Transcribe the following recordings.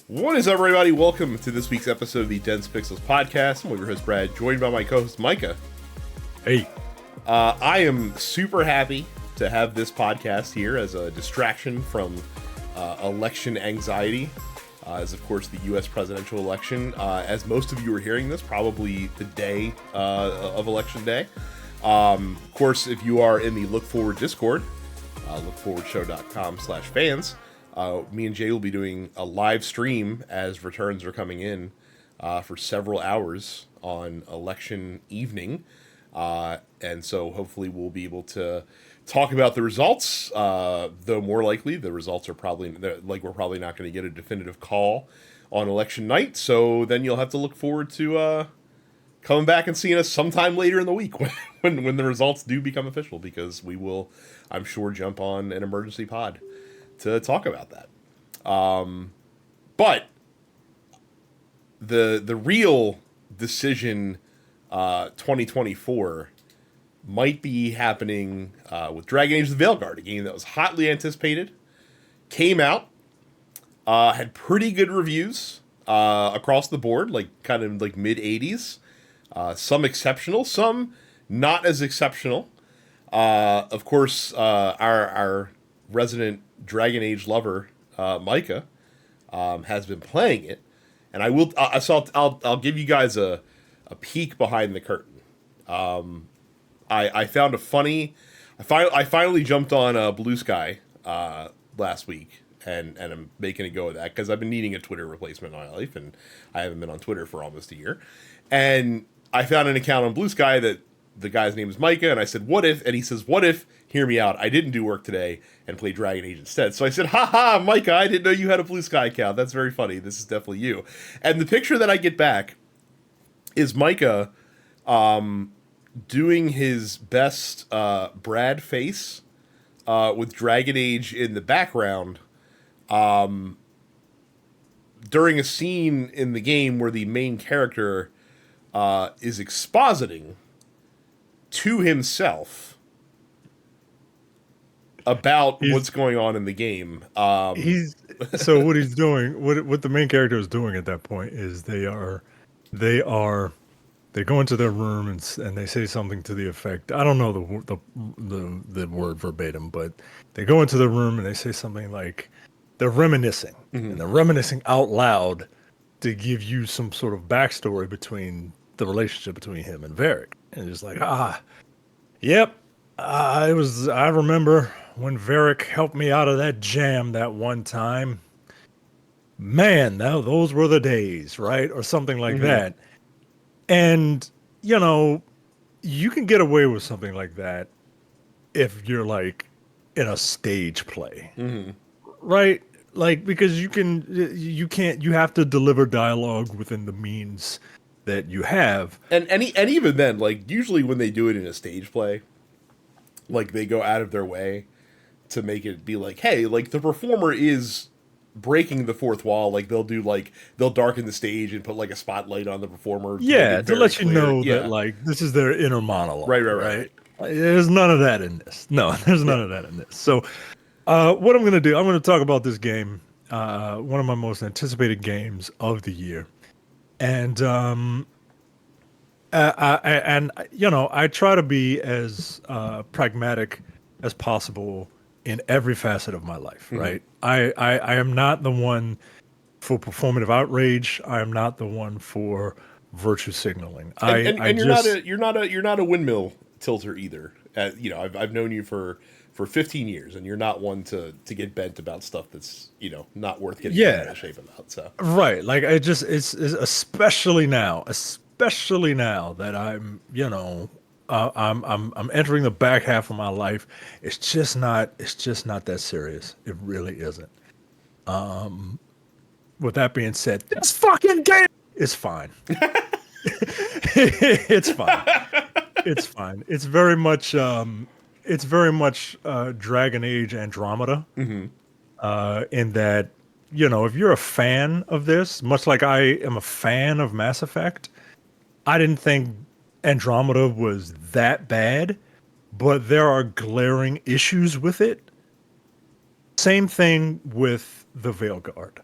What is up, everybody? Welcome to this week's episode of the Dense Pixels podcast. I'm your host, Brad, joined by my co-host, Micah. Hey. I am super happy to have this podcast here as a distraction from election anxiety, as of course the U.S. presidential election. As most of you are hearing this, probably the day of election day. Of course, if you are in the Look Forward Discord, lookforwardshow.com/fans, me and Jay will be doing a live stream as returns are coming in for several hours on election evening. And so hopefully we'll be able to talk about the results, though more likely the results are probably, we're probably not going to get a definitive call on election night. So then you'll have to look forward to coming back and seeing us sometime later in the week when the results do become official, because we will, I'm sure, jump on an emergency pod to talk about that. But the real decision 2024 might be happening with Dragon Age: The Veilguard, a game that was hotly anticipated, came out, had pretty good reviews across the board, kind of mid 80s, some exceptional, some not as exceptional. Of course, our resident Dragon Age lover, Micah, has been playing it, and I'll give you guys a peek behind the curtain. I found a funny. I finally jumped on Blue Sky last week, and I'm making a go of that because I've been needing a Twitter replacement in my life, and I haven't been on Twitter for almost a year. And I found an account on Blue Sky that the guy's name is Micah, and I said, "What if?" And he says, "What if? Hear me out. I didn't do work today and play Dragon Age instead." So I said, "Ha, Micah! I didn't know you had a Blue Sky account. That's very funny. This is definitely you." And the picture that I get back is Micah doing his best Brad face with Dragon Age in the background during a scene in the game where the main character is expositing to himself about what's going on in the game. So what he's doing, what the main character is doing at that point is they go into their room and they say something to the effect, I don't know the word verbatim, but they go into the room and they say something like they're reminiscing, and they're reminiscing out loud to give you some sort of backstory between the relationship between him and Varric. And it's like, yep, I remember when Varric helped me out of that jam that one time. Man, now those were the days, right? Or something like that. And, you can get away with something like that if you're like in a stage play, right? Like, because you have to deliver dialogue within the means that you have. And even then, usually when they do it in a stage play, they go out of their way to make it be like, hey, the performer is breaking the fourth wall. They'll darken the stage and put a spotlight on the performer. To let you know that this is their inner monologue. Right. There's none of that in this. No, there's none of that in this. So what I'm going to do, I'm going to talk about this game, one of my most anticipated games of the year. And I try to be as pragmatic as possible in every facet of my life, right? I am not the one for performative outrage. I am not the one for virtue signaling. You're not a windmill tilter either. I've known you for 15 years, and you're not one to get bent about stuff that's not worth getting out of shape about. So right, it's especially now that I'm I'm entering the back half of my life. It's just not that serious. It really isn't. With that being said, this fucking game is fine. It's fine. It's fine. It's very much Dragon Age Andromeda. In that, if you're a fan of this, much like I am a fan of Mass Effect, I didn't think Andromeda was that bad, but there are glaring issues with it. Same thing with the Veilguard.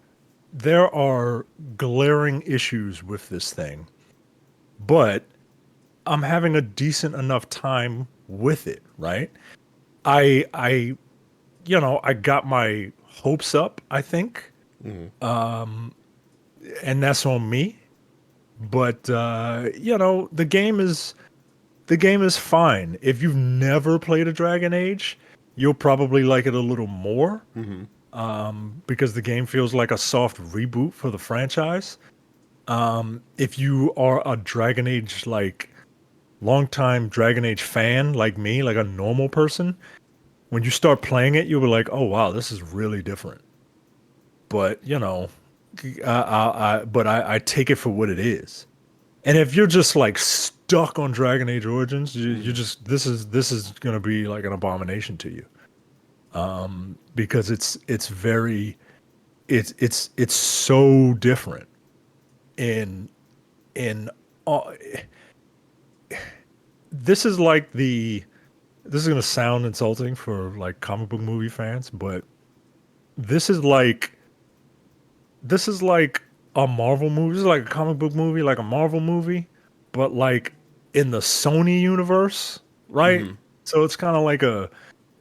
there are glaring issues with this thing, but I'm having a decent enough time with it, right? I I got my hopes up, I think, Hmm. and that's on me. But the game is fine. If you've never played a Dragon Age, you'll probably like it a little more, Hmm. because the game feels like a soft reboot for the franchise. If you are a Dragon Age like longtime Dragon Age fan like me, like a normal person, when you start playing it, you'll be like, "Oh wow, this is really different." But I take it for what it is. And if you're just like stuck on Dragon Age Origins, you Hmm. just this is gonna be like an abomination to you, because it's very it's so different in in all, this is like this is gonna sound insulting for like comic book movie fans, but this is like this is like a Marvel movie. This is like a comic book movie, like a Marvel movie, but like in the Sony universe, right? Hmm. So it's kind of like a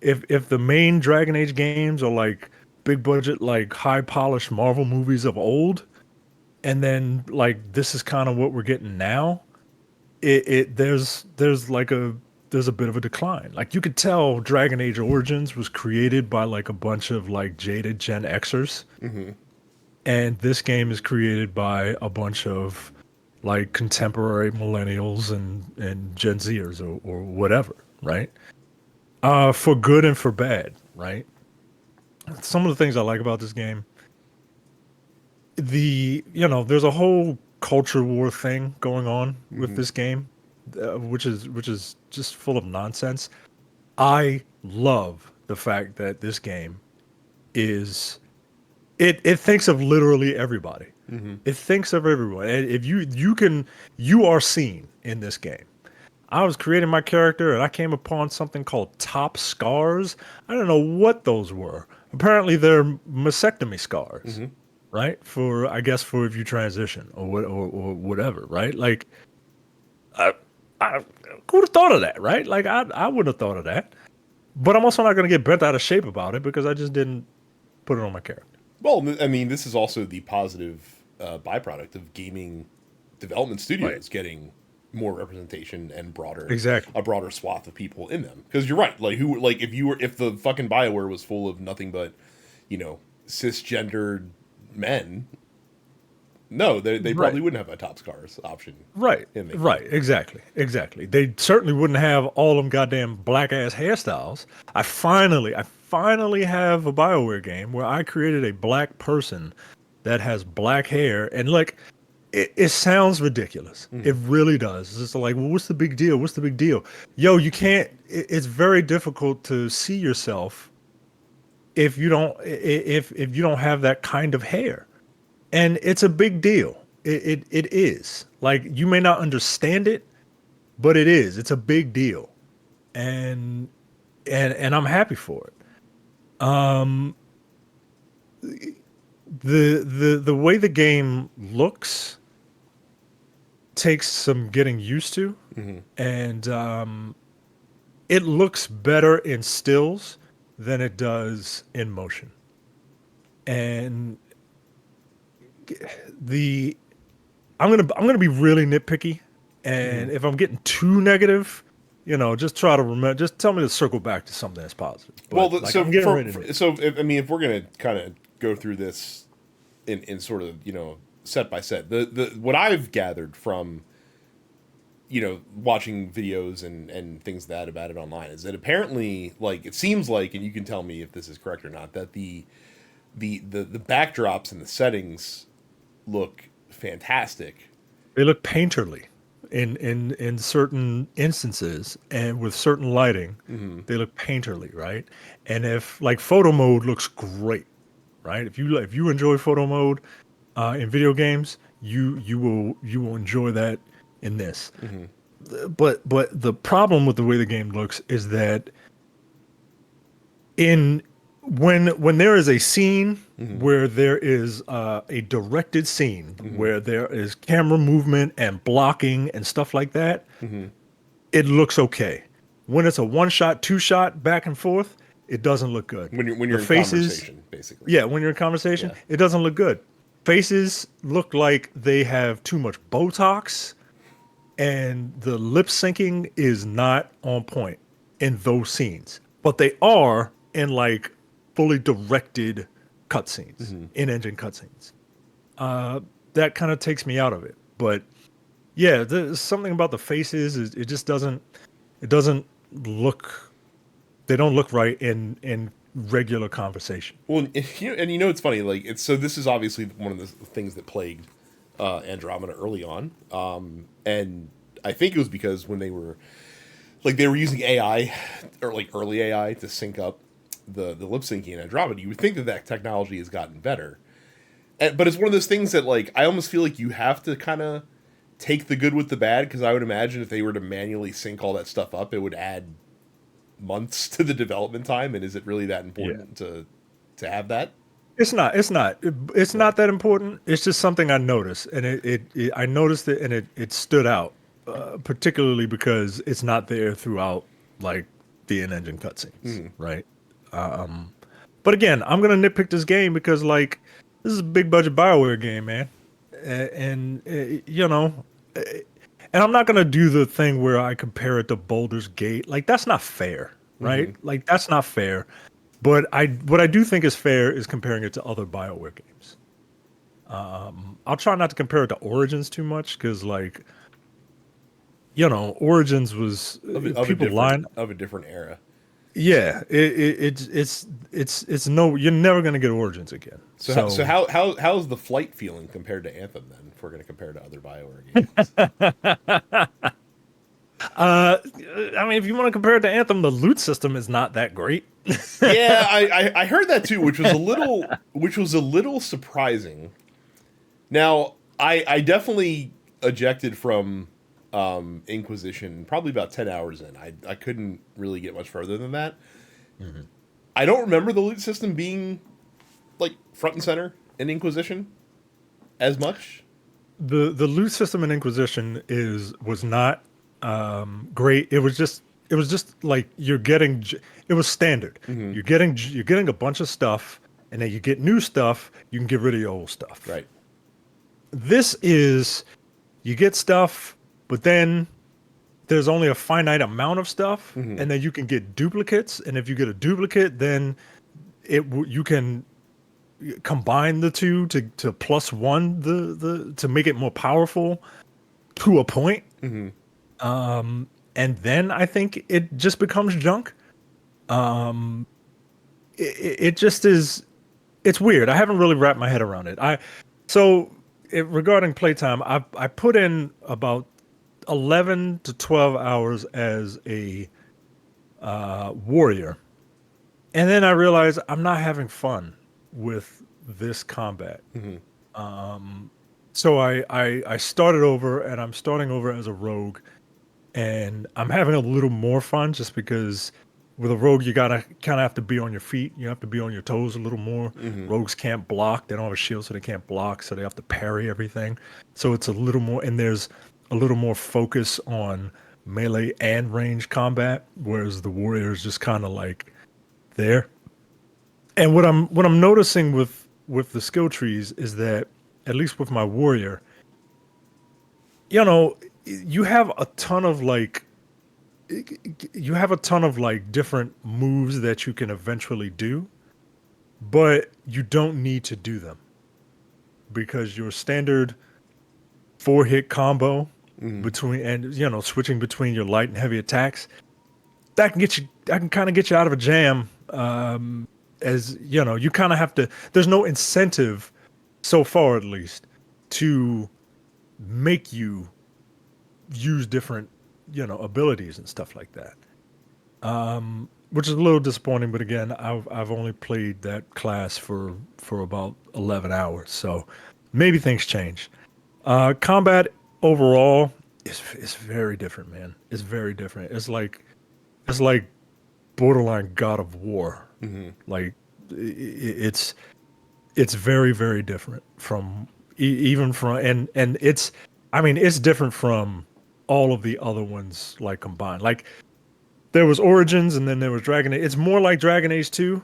if the main Dragon Age games are like big budget, like high polished Marvel movies of old, and then like this is kind of what we're getting now. It there's a bit of a decline. Like you could tell Dragon Age Origins was created by like a bunch of like jaded Gen Xers, Hmm. and this game is created by a bunch of like contemporary millennials and Gen Zers or whatever, right? For good and for bad, right? Some of the things I like about this game, there's a whole culture war thing going on with Hmm. this game, which is just full of nonsense. I love the fact that this game is it thinks of literally everybody. Hmm. It thinks of everyone. And if you are seen in this game. I was creating my character and I came upon something called top scars. I don't know what those were. Apparently they're mastectomy scars, Hmm. right? For I guess for if you transition or what or whatever, right? Like I, I who would have thought of that, right? Like I wouldn't have thought of that. But I'm also not going to get bent out of shape about it because I just didn't put it on my character. Well, I mean, this is also the positive byproduct of gaming development Right. studios getting more representation and Exactly. a broader swath of people in them. Because you're right, like who, like if the fucking Bioware was full of nothing but, cisgendered men, no, they Right. probably wouldn't have a top scars option Right, in making right, it. exactly, exactly. They certainly wouldn't have all them goddamn black ass hairstyles. I finally have a Bioware game where I created a black person that has black hair, and like, it sounds ridiculous. It Hmm. really does. It's just like, well, what's the big deal? What's the big deal? Yo, you can't. It's very difficult to see yourself if you don't if you don't have that kind of hair, and it's a big deal. It is. Like you may not understand it, but it is. It's a big deal, and and I'm happy for it. Um, the way the game looks takes some getting used to, Hmm. and it looks better in stills than it does in motion. And the I'm gonna be really nitpicky, Hmm. and if I'm getting too negative, just try to remember. Just tell me to circle back to something that's positive. Well, But like I'm getting ready to nitpick. I mean, if we're gonna kind of go through this in sort of set by set, the what I've gathered from watching videos and things that about it online is that apparently, like, it seems like, and you can tell me if this is correct or not, that the backdrops and the settings look fantastic. They look painterly in certain instances, and with certain lighting, Hmm. they look painterly, right? And if like photo mode looks great, right? If you enjoy photo mode in video games, you will enjoy that in this. Hmm. But the problem with the way the game looks is that in when there is a scene Mm-hmm. where there is a directed scene Mm-hmm. where there is camera movement and blocking and stuff like that, Mm-hmm. it looks okay. When it's a one shot, two shot back and forth, it doesn't look good. When The you're in faces, conversation, basically. yeah, when you're in conversation, Yeah. it doesn't look good. Faces look like they have too much Botox, and the lip syncing is not on point in those scenes. But they are in like fully directed cutscenes, Mm-hmm. in-engine cutscenes. That kind of takes me out of it. But yeah, there's something about the faces. It just doesn't. It doesn't look. They don't look right in regular conversation. Well, and it's funny. Like it's so. This is obviously one of the things that plagued Andromeda early on, and I think it was because when they were using AI or like early AI to sync up the lip syncing in Andromeda. You would think that technology has gotten better, but it's one of those things that like I almost feel like you have to kind of take the good with the bad, because I would imagine if they were to manually sync all that stuff up, it would add months to the development time. And is it really that Yeah. important to have that? It's not. It's not. It's not that important. It's just something I noticed, and I noticed it, and it stood out, particularly because it's not there throughout like the in-engine cutscenes, right? But again, I'm gonna nitpick this game because like this is a big budget Bioware game, man, and and I'm not gonna do the thing where I compare it to Baldur's Gate. Like that's not fair, right? Like that's not fair. But what I do think is fair is comparing it to other BioWare games. I'll try not to compare it to Origins too much because, like, Origins was people line. Of a different era. Yeah, it's no. You're never gonna get Origins again. So how's the flight feeling compared to Anthem then? If we're going to compare to other BioWare games. I mean, if you want to compare it to Anthem, the loot system is not that great. Yeah, I heard that too, which was a little surprising. Now, I definitely ejected from Inquisition probably about 10 hours in. I couldn't really get much further than that. Mm-hmm. I don't remember the loot system being like front and center in Inquisition as much. The loot system in Inquisition was not great. It was just like it was standard. Mm-hmm. You're getting a bunch of stuff, and then you get new stuff. You can get rid of your old stuff. Right. This is you get stuff, but then there's only a finite amount of stuff, Mm-hmm. and then you can get duplicates. And if you get a duplicate, then you can combine the two to plus one to make it more powerful to a point. Mm-hmm. And then I think it just becomes junk. It just is. It's weird. I haven't really wrapped my head around it. Regarding playtime, I put in about 11 to 12 hours as a warrior, and then I realized I'm not having fun with this combat. Mm-hmm. So I started over, and I'm starting over as a rogue, and I'm having a little more fun just because with a rogue you gotta kind of have to be on your feet. You have to be on your toes a little more. Mm-hmm. Rogues can't block. They don't have a shield, so they can't block. So they have to parry everything. So it's a little more, and there's a little more focus on melee and range combat, whereas the warrior is just kind of like there. And what I'm noticing with the skill trees is that, at least with my warrior, you have a ton of like different moves that you can eventually do, but you don't need to do them because your standard 4-hit combo between, and switching between your light and heavy attacks, that can kind of get you out of a jam. As you kind of have to, there's no incentive so far at least to make you use different abilities and stuff like that, which is a little disappointing. But again, I've only played that class for about 11 hours, so maybe things change. Combat overall is very different, man. It's very different. It's like borderline God of War. Mm-hmm. Like it's very, very different from even from and it's I mean it's different from all of the other ones like combined. Like there was Origins and then there was Dragon Age. It's more like Dragon Age 2,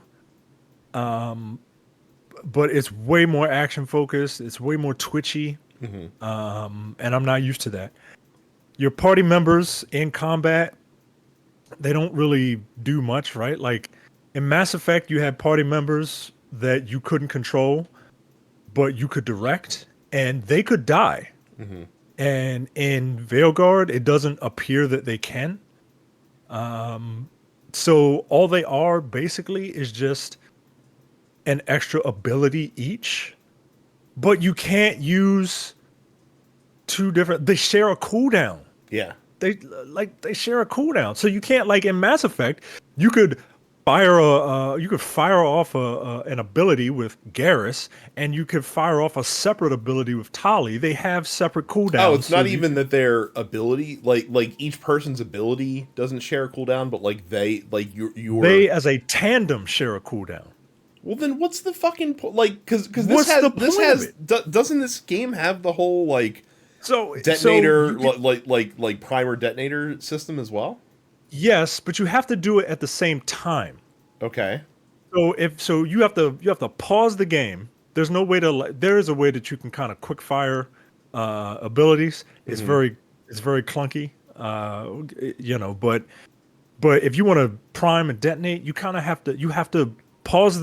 but it's way more action focused. It's way more twitchy, and I'm not used to that. Your party members in combat, they don't really do much, right? Like in Mass Effect, you had party members that you couldn't control, but you could direct, and they could die. And in Veilguard, it doesn't appear that they can. So all they are basically is just an extra ability each, but you can't use two different. They share a cooldown. Yeah. They share a cooldown, so you can't like in Mass Effect, you could fire off an ability with Garrus, and you could fire off a separate ability with Tali. They have separate cooldowns. Oh, it's not even that their ability, like each person's ability doesn't share a cooldown, but like they as a tandem share a cooldown. Well, then what's the fucking like? Because doesn't this game have the whole like detonator like primer detonator system as well? Yes, but you have to do it at the same time. Okay. So you have to pause the game. There's no way to there is a way that you can kind of quick fire abilities. It's very clunky. But if you want to prime and detonate, you kind of have to pause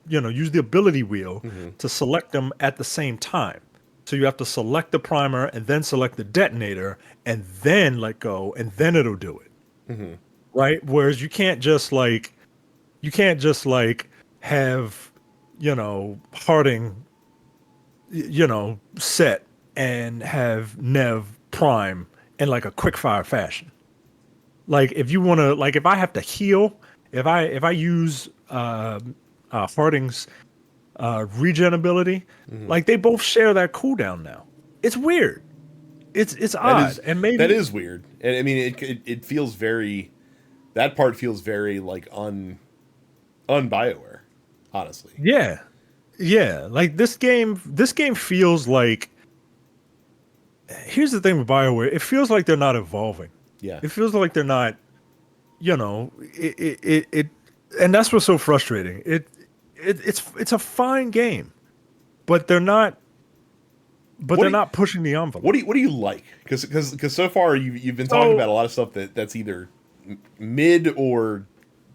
use the ability wheel to select them at the same time. So you have to select the primer and then select the detonator and then let go and then it'll do it. Right? Whereas you can't just have, Harding, set and have Nev prime in like a quick fire fashion. Like if you want to, like if I have to heal, if I use Harding's regen ability, like they both share that cooldown now. It's weird. It's odd, and maybe that is weird. And I mean, it feels very. That part feels very like BioWare, honestly. Yeah. Like this game feels like. Here's the thing with BioWare. It feels like they're not evolving. Yeah. It feels like they're not. It and that's what's so frustrating. It's a fine game, but they're not. But they're not pushing the envelope. What do you like? Because so far you've been talking about a lot of stuff that's either mid or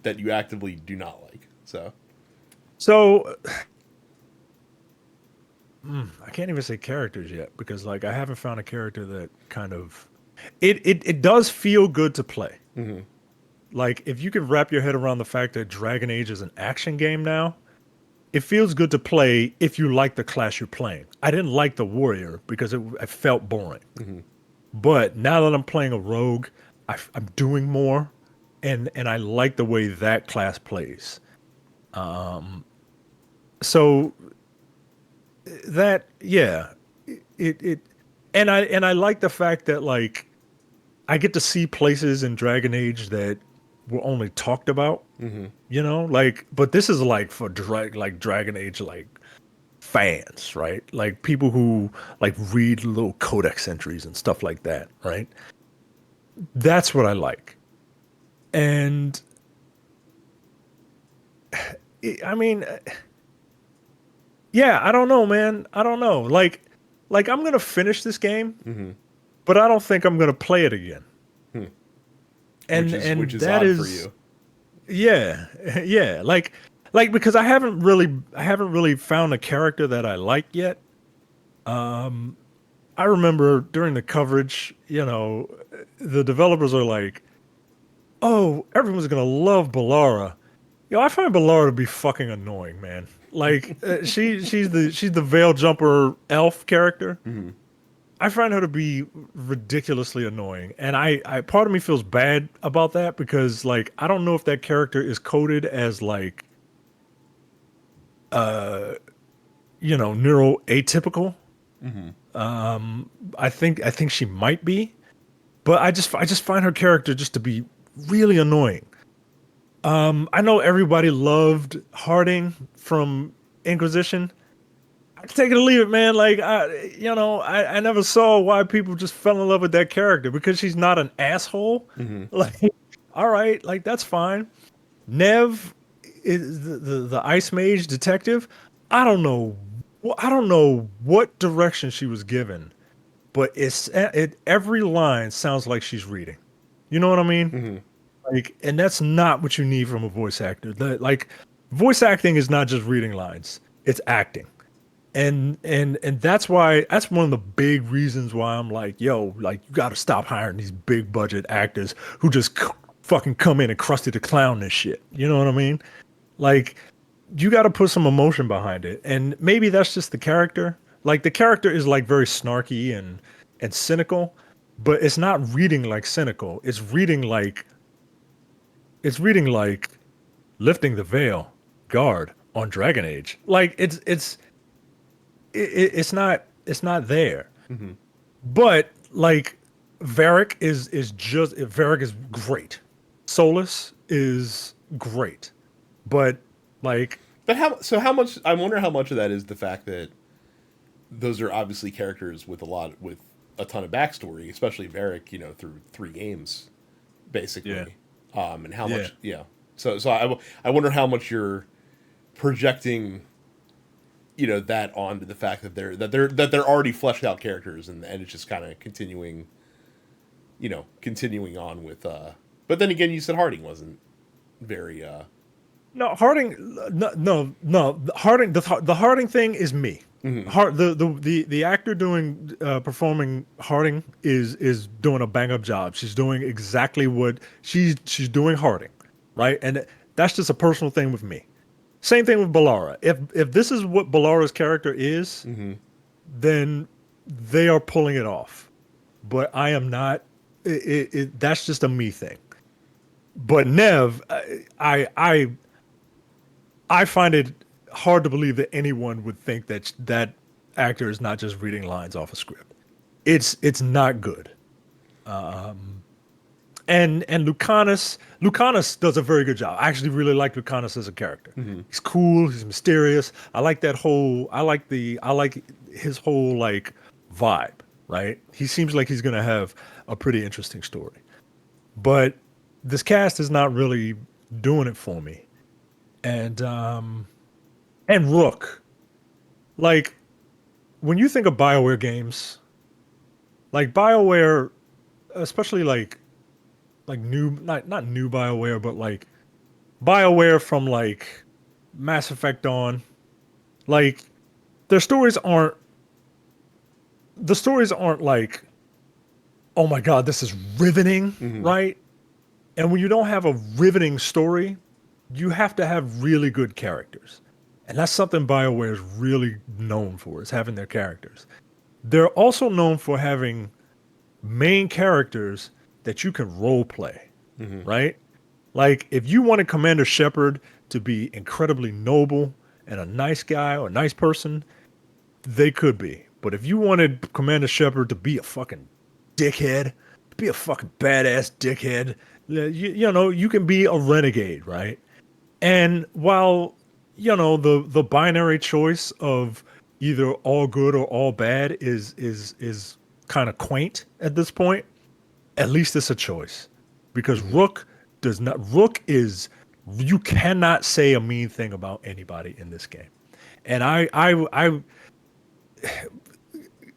that you actively do not like. So I can't even say characters yet because like I haven't found a character that kind of it does feel good to play. Like if you can wrap your head around the fact that Dragon Age is an action game now, it feels good to play if you like the class you're playing. I didn't like the warrior because it felt boring. But now that I'm playing a rogue, I'm doing more, and I like the way that class plays. So that and I like the fact that like I get to see places in Dragon Age that were only talked about. Like, but this is like for Dragon Age like fans, right? Like people who like read little codex entries and stuff like that, right? That's what I like. And I mean, yeah, I don't know, man. I don't know. Like I'm gonna finish this game, but I don't think I'm gonna play it again. Which is odd for you. Yeah. Like because I haven't really found a character that I like yet. I remember during the coverage, the developers are like, "Oh, everyone's gonna love Ballara." I find Ballara to be fucking annoying, man. Like she's the veil jumper elf character. I find her to be ridiculously annoying, and I part of me feels bad about that because like I don't know if that character is coded as like neuroatypical. I think she might be, but I just find her character just to be really annoying. I know everybody loved Harding from Inquisition. I can take it or leave it, man. Like I never saw why people just fell in love with that character because she's not an asshole. Hmm. Like, all right, like that's fine. Nev is the Ice Mage detective. I don't know. I don't know what direction she was given, but every line sounds like she's reading. You know what I mean? Hmm. Like, and that's not what you need from a voice actor. Like, voice acting is not just reading lines; it's acting. And that's one of the big reasons why I'm like, yo, like you got to stop hiring these big budget actors who just fucking come in and Krusty the Clown this shit. You know what I mean? Like, you got to put some emotion behind it, and maybe that's just the character. Like the character is like very snarky and cynical, but it's not reading like cynical. It's reading like lifting the veil guard on Dragon Age. Like it's not there. Hmm. But like Varric is great. Solus is great. But like But how much? I wonder how much of that is the fact that those are obviously characters with a ton of backstory, especially Varric, through 3 games, yeah. basically. And how Yeah. much, yeah. So I wonder how much you're projecting, that onto the fact that they're already fleshed out characters, and it's just kind of continuing on with. But then again, you said Harding wasn't very. No, Harding. No. The Harding thing is me. Mhm. The actor performing Harding is doing a bang up job. She's doing exactly what she's doing Harding, right? And that's just a personal thing with me. Same thing with Ballara. If this is what Ballara's character is, Mhm. then they are pulling it off. But I am not. That's just a me thing. But Nev, I find it hard to believe that anyone would think that that actor is not just reading lines off a script. It's not good. And Lucanus does a very good job. I actually really like Lucanus as a character. Mhm. He's cool, he's mysterious. I like his whole like vibe, right? He seems like he's going to have a pretty interesting story. But this cast is not really doing it for me. And Rook, like when you think of BioWare games, like BioWare, especially like new not new BioWare, but like BioWare from like Mass Effect on, like their stories aren't the stories aren't like, oh my god, this is riveting, Mhm. right? And when you don't have a riveting story, you have to have really good characters. And that's something BioWare is really known for, is having their characters. They're also known for having main characters that you can role play, Mhm. right? Like if you wanted Commander Shepard to be incredibly noble and a nice guy or a nice person, they could be. But if you wanted Commander Shepard to be a fucking dickhead, be a fucking badass dickhead, you can be a renegade, right? And while the binary choice of either all good or all bad is kind of quaint at this point, at least it's a choice. Because Mhm. Rook is you cannot say a mean thing about anybody in this game. And I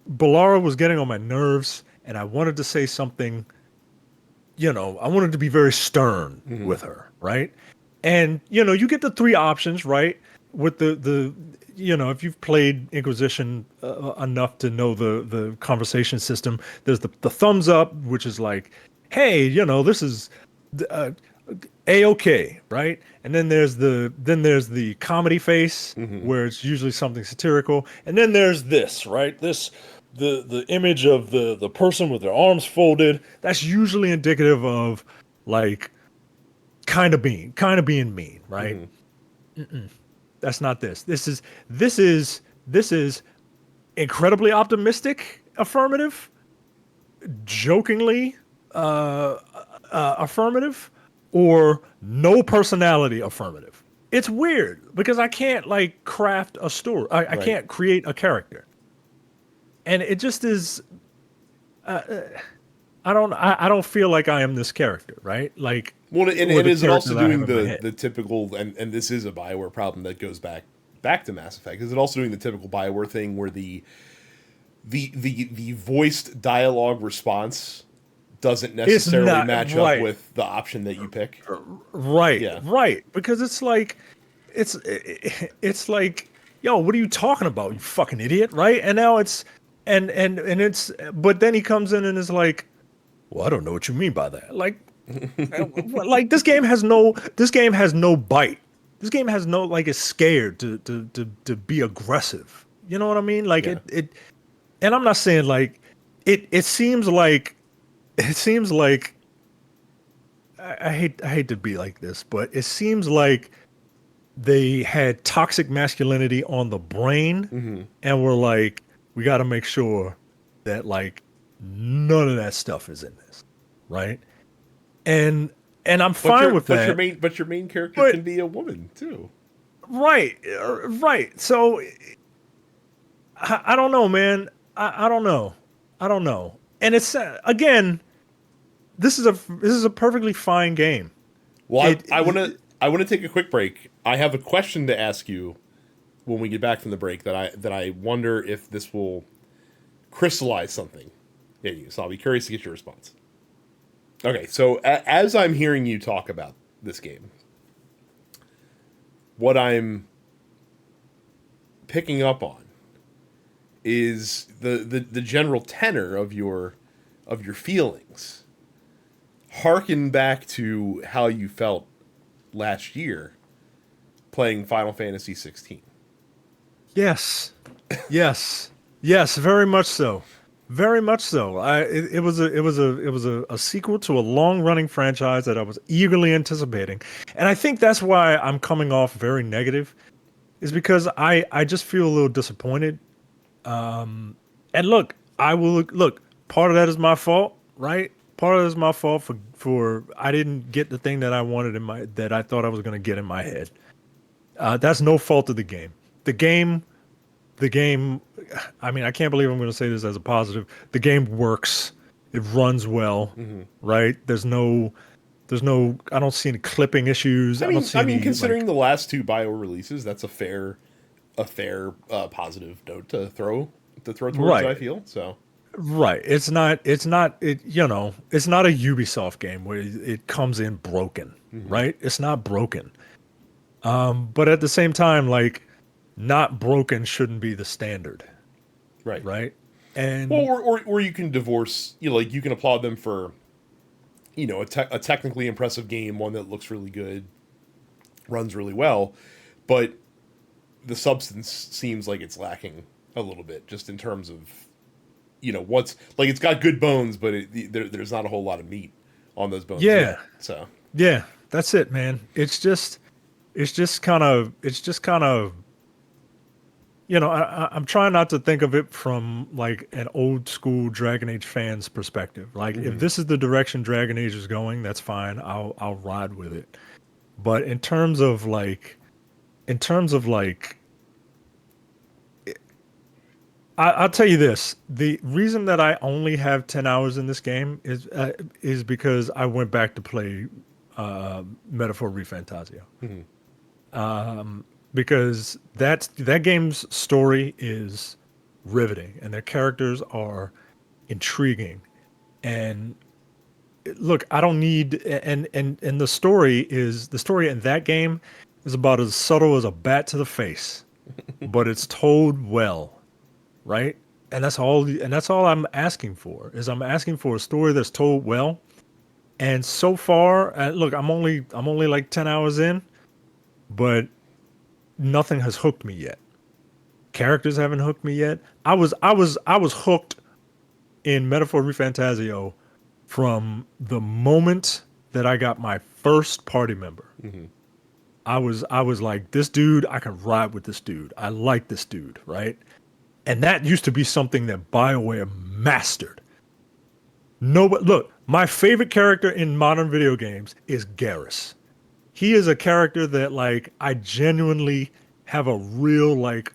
Ballara was getting on my nerves and I wanted to say something, I wanted to be very stern Mhm. with her, right? And you get the 3 options, right? With if you've played Inquisition enough to know the conversation system, there's the thumbs up, which is like, hey, this is uh, a-okay, right? And then there's the comedy face Mhm. where it's usually something satirical, and then there's this, right? The image of the person with their arms folded. That's usually indicative of like kind of being mean, right? Mhm. That's not this. This is incredibly optimistic affirmative, jokingly affirmative, or no personality affirmative. It's weird because I can't like craft a story. I Right. can't create a character, and it just is. I don't feel like I am this character, right? Like, Well, and or the is it character also that I have doing in my the head. the typical, and this is a Bioware problem that goes back to Mass Effect? Is it also doing the typical Bioware thing where the voiced dialogue response doesn't It's necessarily not match up right, with the option that you pick? right, Yeah. right. Because it's like, it's like, yo, what are you talking about, you fucking idiot, right? And now it's, and it's, but then he comes in and is like, well, I don't know what you mean by that. Like this game has no bite. This game has no like it's scared to be aggressive. You know what I mean? Like Yeah. and I'm not saying like it seems like I hate to be like this, but it seems like they had toxic masculinity on the brain and were like, we got to make sure that like none of that stuff is in this, right? And I'm fine with that. But your main character But can be a woman too. right, right. So I don't know, man. I don't know. I don't know. And it's again, this is a perfectly fine game. Well, It, I want to take a quick break. I have a question to ask you when we get back from the break that I wonder if this will crystallize something in you. So I'll be curious to get your response. Okay, so as I'm hearing you talk about this game, what I'm picking up on is the general tenor of your feelings harken back to how you felt last year playing Final Fantasy 16. yes, yes, yes, very much so. Very much so. It was a sequel to a long running franchise that I was eagerly anticipating, and I think that's why I'm coming off very negative, is because I just feel a little disappointed. And look, I will look. Part of that is my fault, right? Part of that is my fault for I didn't get the thing that I wanted in my that I thought I was going to get in my head. That's no fault of the game. The game the game I mean, I can't believe I'm going to say this as a positive. The game works. It runs well, right? There's no I don't see any clipping issues. I don't see I mean, any considering like the last two BioWare releases, that's a fair positive note to throw towards. I right. feel so. Right. It's not a Ubisoft game where it comes in broken, right? It's not broken. But at the same time, like not broken shouldn't be the standard, Right. right? Well, And or you can divorce. Like you can applaud them for a technically impressive game, one that looks really good, runs really well, but the substance seems like it's lacking a little bit, just in terms of what's like it's got good bones, but there's not a whole lot of meat on those bones yeah, yet. So yeah, that's it, man. It's just kind of I'm trying not to think of it from like an old school Dragon Age fans perspective. Like if this is the direction Dragon Age is going, that's fine. I'll ride with it. But in terms of like I'll tell you this: the reason that I only have 10 hours in this game is because I went back to play Metaphor ReFantazio. Because that game's story is riveting, and their characters are intriguing. And look, I don't need and the story in that game is about as subtle as a bat to the face, but it's told well, right? And that's all I'm asking for is I'm asking for a story that's told well. And so far, look, I'm only like 10 hours in, but nothing has hooked me yet. Characters haven't hooked me yet. I was hooked in Metaphor ReFantazio from the moment that I got my first party member. I was like, this dude, I can ride with this dude. I like this dude, right? And that used to be something that BioWare mastered. Nobody, look, My favorite character in modern video games is Garrus. He is a character that like I genuinely have a real like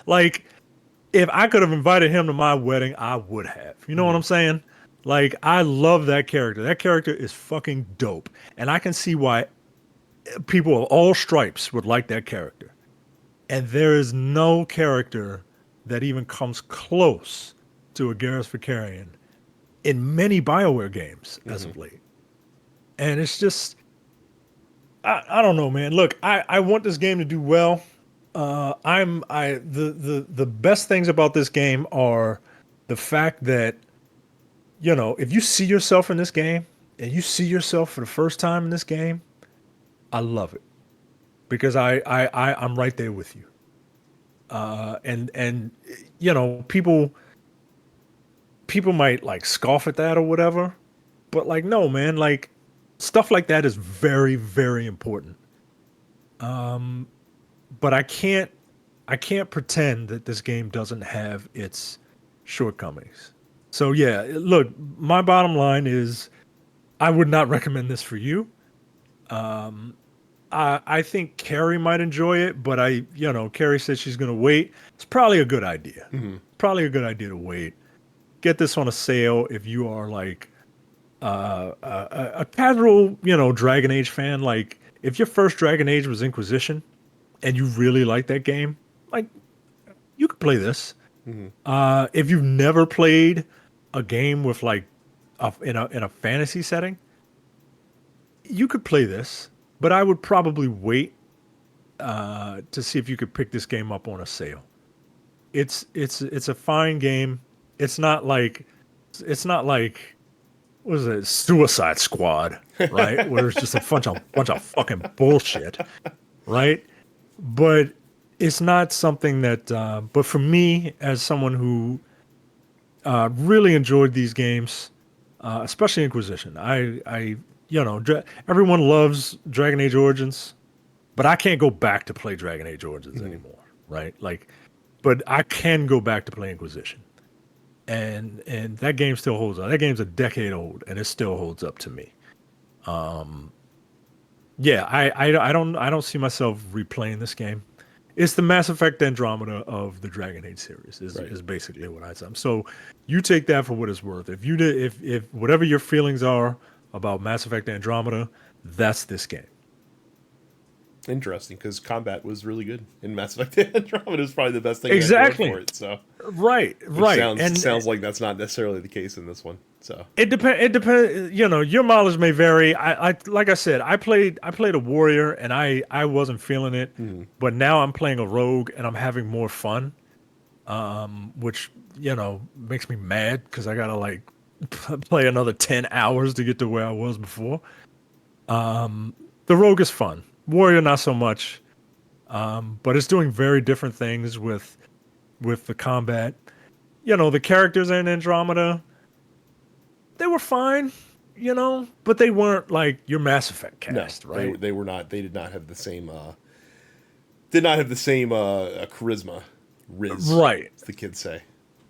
like if I could have invited him to my wedding, I would have. You know what I'm saying? Like I love that character. That character is fucking dope. And I can see why people of all stripes would like that character. And there is no character that even comes close to a Garrus Vakarian in many BioWare games as of late. And it's just I don't know, man. Look, I want this game to do well. The best things about this game are the fact that, you know, if you see yourself in this game and you see yourself for the first time in this game, I love it because I'm right there with you. And you know, people might like scoff at that or whatever, but like, no, man, like stuff like that is very, very important. But I can't pretend that this game doesn't have its shortcomings. So yeah, look, my bottom line is I would not recommend this for you. I think Carrie might enjoy it, but Carrie said she's going to wait. It's probably a good idea. Probably a good idea to wait. Get this on a sale if you are like a casual, Dragon Age fan. Like if your first Dragon Age was Inquisition and you really like that game, like you could play this. If you've never played a game with like in a fantasy setting, you could play this. But I would probably wait to see if you could pick this game up on a sale. It's a fine game. It's not like what is it, Suicide Squad, right? Where it's just a bunch of fucking bullshit, right? But it's not something that. But for me, as someone who really enjoyed these games, especially Inquisition, everyone loves Dragon Age Origins, but I can't go back to play Dragon Age Origins anymore, right? Like, but I can go back to play Inquisition, and that game still holds up. That game's a decade old, and it still holds up to me. Yeah, I don't see myself replaying this game. It's the Mass Effect Andromeda of the Dragon Age series is basically what I say. So you take that for what it's worth. If whatever your feelings are about Mass Effect Andromeda, that's this game. Interesting, because combat was really good in Mass Effect Andromeda. Is probably the best thing exactly for it. So right. Sounds like that's not necessarily the case in this one. So it depends. Your mileage may vary. I like I said, I played a warrior and I wasn't feeling it, but now I'm playing a rogue and I'm having more fun, which makes me mad because I gotta like play another 10 hours to get to where I was before. The rogue is fun. Warrior not so much. But it's doing very different things with the combat. The characters in Andromeda, they were fine, but they weren't like your Mass Effect cast, right? They were not. They did not have the same charisma, right? As the kids say.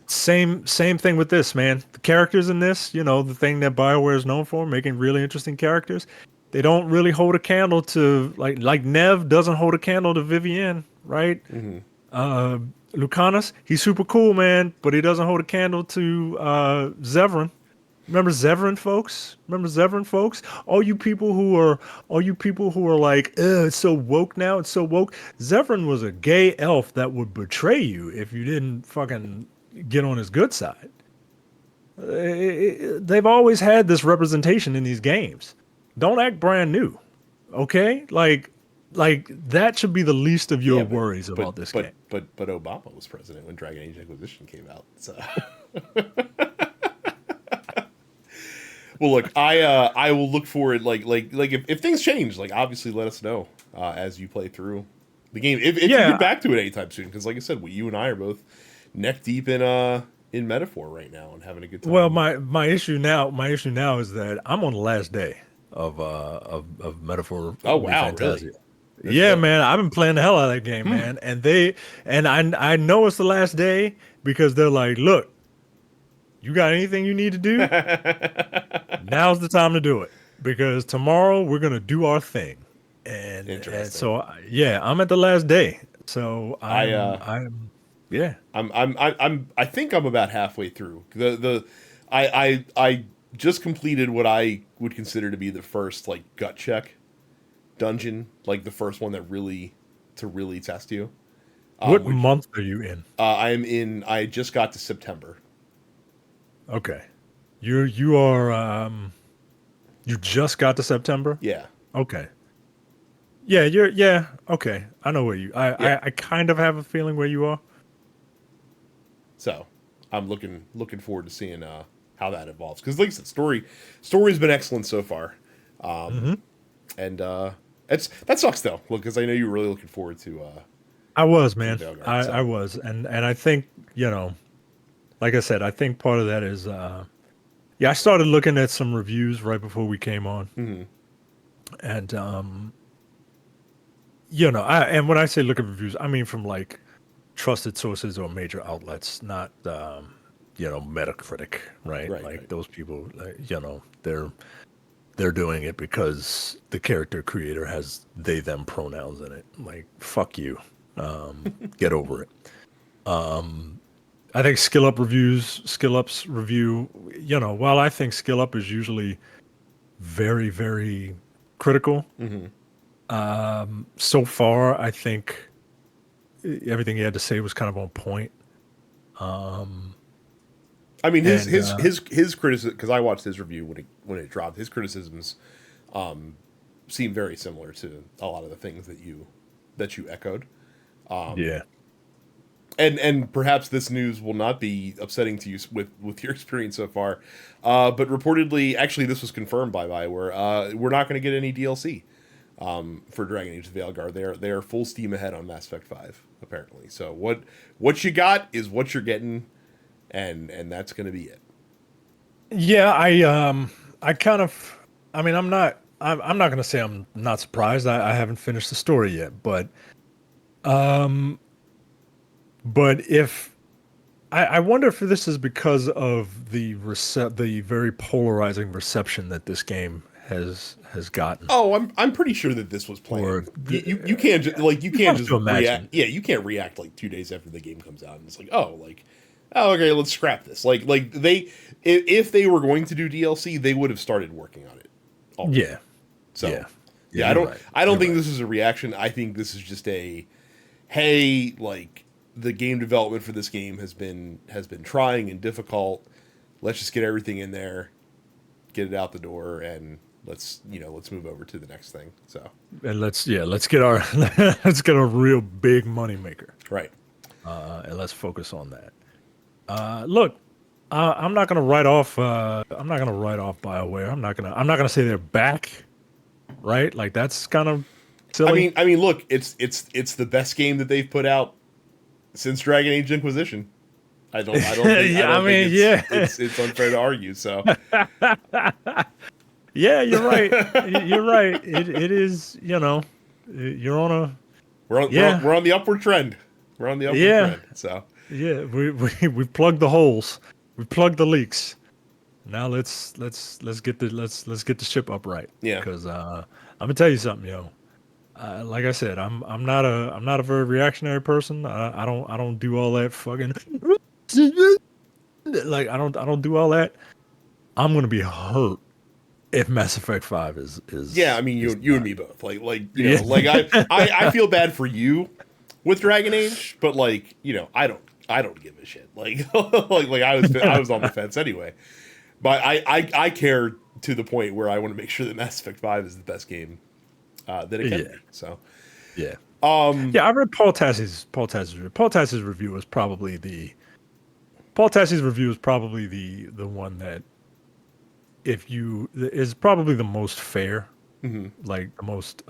Same thing with this, man. The characters in this, the thing that BioWare is known for, making really interesting characters, they don't really hold a candle to like Nev doesn't hold a candle to Vivienne, right? Lucanus, he's super cool, man, but he doesn't hold a candle to Zevran. Remember Zevran, folks? All you people who are like, it's so woke now. It's so woke. Zevran was a gay elf that would betray you if you didn't fucking get on his good side. They've always had this representation in these games. Don't act brand new, okay? Like that should be the least of your worries about this game. But Obama was president when Dragon Age Inquisition came out. So. Well, look, I will look for it. Like if things change, like obviously let us know as you play through the game. If you get back to it anytime soon, because like I said, you and I are both neck deep in Metaphor right now and having a good time. Well, my issue now is that I'm on the last day of Metaphor. Oh wow, really? Yeah, man, I've been playing the hell out of that game, man. And I know it's the last day because they're like, look, You got anything you need to do? Now's the time to do it, because tomorrow we're gonna do our thing. And Interesting. so yeah, I'm at the last day. So I yeah. I think I'm about halfway through. I just completed what I would consider to be the first like gut check dungeon, like the first one that really test you. What Which month are you in? I'm in. I just got to September. Okay. You are you just got to September? Yeah, Okay. Yeah, okay. I know where you yeah. I kind of have a feeling where you are. So I'm looking forward to seeing how that evolves. Because like I said, story's been excellent so far, Hmm. and that sucks though. Because I know you were really looking forward I was, to the man. Veilguard. I So was. And I think, like I said, I think part of that is yeah, I started looking at some reviews right before we came on. mhm. And and when I say look at reviews, I mean from like trusted sources or major outlets, not Metacritic, right? Like Right. those people, they're doing it because the character creator has they them pronouns in it. Like fuck you, get over it. I think Skill Up's review, while I think Skill Up is usually very very critical, Hmm. so far I think everything he had to say was kind of on point. Um, I mean and his criticism, because I watched his review when it dropped. His criticisms seem very similar to a lot of the things that you echoed. yeah, And perhaps this news will not be upsetting to you with your experience so far, but reportedly, actually, this was confirmed by Bioware. We're not going to get any DLC for Dragon Age: The Veilguard. They are full steam ahead on Mass Effect 5, apparently. So what you got is what you're getting, and that's going to be it. yeah. I kind of, I mean, I'm not gonna say I'm not surprised. I haven't finished the story yet, um, but if I wonder if this is because of the very polarizing reception that this game has gotten, Oh, I'm pretty sure that this was or planned. You can't you you can't have just to react. imagine. Yeah, you can't react like 2 days after the game comes out and it's like, oh, okay, let's scrap this. Like they, if they were going to do DLC, they would have started working on it already. Yeah, So yeah, yeah. yeah, You're right. I don't You're think right. this is a reaction. I think this is just a hey, like the game development for this game has been trying and difficult. Let's just get everything in there, get it out the door, and let's move over to the next thing. So And let's get our let's get a real big money maker, right. and let's focus on that. Look, I'm not gonna write off. I'm not gonna write off Bioware. I'm not gonna say they're back. Right? Like that's kind of silly. I mean, look, it's the best game that they've put out since Dragon Age Inquisition. I Yeah, I don't think mean, yeah, it's unfair to argue. So yeah. You're right. You're right. It is. You're on a yeah, we're on the upward trend. We're on the upward yeah, trend. So yeah. We plugged the holes. We plugged the leaks. Now let's get the ship upright. yeah, Because I'm gonna tell you something, yo. Like I said, I'm not a very reactionary person. I don't do all that fucking like I don't do all that. I'm gonna be hurt if Mass Effect 5 yeah. I mean, is you and not. me both. Yeah. Like I feel bad for you with Dragon Age, but I don't give a shit. Like I was on the fence anyway. But I care to the point where I want to make sure that Mass Effect 5 is the best game that it can Yeah. be. So Yeah. Yeah, I read Paul Tass's review was probably the one that if you is probably the most fair, mhm, like the most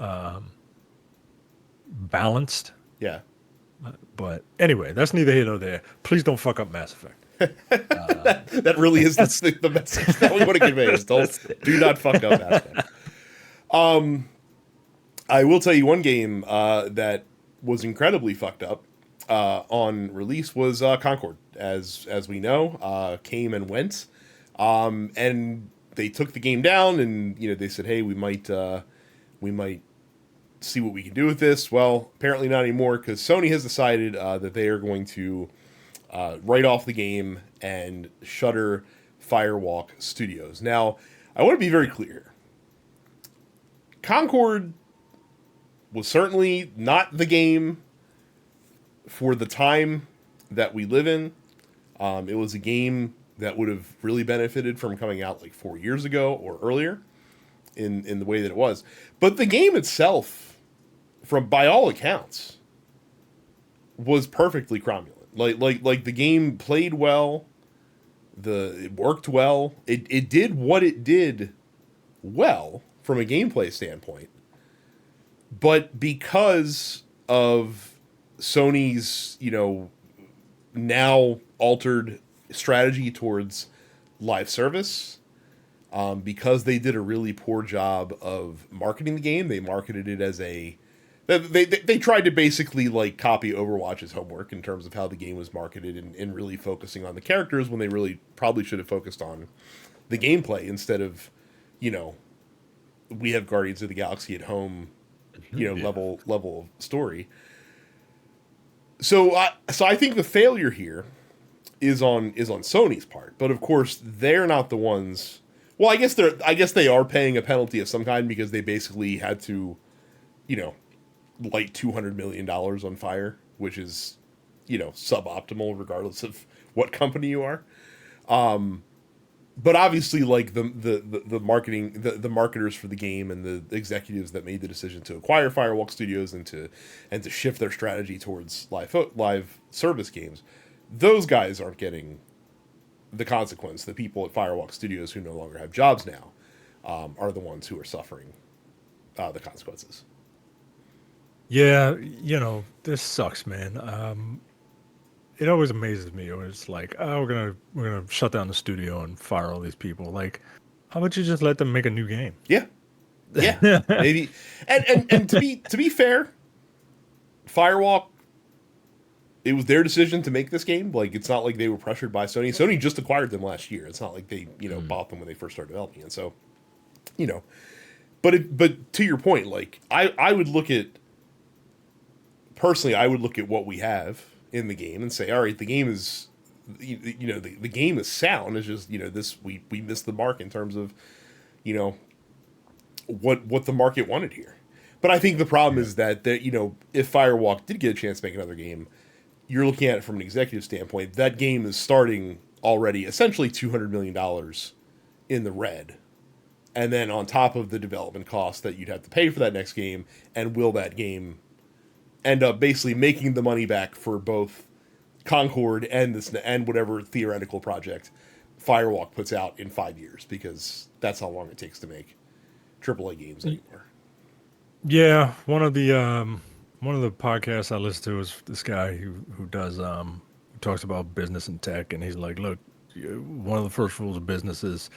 balanced. yeah. But anyway, that's neither here nor there. Please don't fuck up Mass Effect. That really is That's the message that we want to convey is that's it. do not fuck up Mass Effect. I will tell you one game that was incredibly fucked up on release was Concord, as we know, came and went, and they took the game down, and they said, hey, we might see what we can do with this. Well, apparently not anymore, because Sony has decided that they are going to write off the game and shutter Firewalk Studios. Now, I want to be very clear. Concord was certainly not the game for the time that we live in. It was a game that would have really benefited from coming out like 4 years ago or earlier in the way that it was. But the game itself, by all accounts, was perfectly cromulent. Like the game played well, it worked well. It did what it did well from a gameplay standpoint. But because of Sony's, now altered strategy towards live service, because they did a really poor job of marketing the game, they marketed it as they tried to basically like copy Overwatch's homework in terms of how the game was marketed and really focusing on the characters when they really probably should have focused on the gameplay instead of, we have Guardians of the Galaxy at home, level of story. So I think the failure here is on Sony's part, but of course they're not the ones. Well, I guess they are paying a penalty of some kind because they basically had to, light $200 million on fire, which is, suboptimal regardless of what company you are. But obviously, like the marketing, the marketers for the game and the executives that made the decision to acquire Firewalk Studios and to shift their strategy towards live service games, those guys aren't getting the consequence. The people at Firewalk Studios who no longer have jobs now are the ones who are suffering the consequences. Yeah, this sucks, man. It always amazes me. It was like, oh, we're gonna shut down the studio and fire all these people. Like, how about you just let them make a new game? Yeah, maybe. And to be fair, Firewalk, it was their decision to make this game. Like, it's not like they were pressured by Sony. Sony just acquired them last year. It's not like they bought them when they first started developing. And so, but to your point, like I would look at. Personally, I would look at what we have in the game and say, all right, the game is, the game is sound. It's just, we missed the mark in terms of, what the market wanted here. But I think the problem is that if Firewalk did get a chance to make another game, you're looking at it from an executive standpoint. That game is starting already essentially $200 million in the red. And then on top of the development costs that you'd have to pay for that next game, and will that game end up basically making the money back for both Concord and whatever theoretical project Firewalk puts out in 5 years, because that's how long it takes to make AAA games anymore. Yeah, one of the podcasts I listen to is this guy who talks about business and tech, and he's like, look, one of the first rules of business is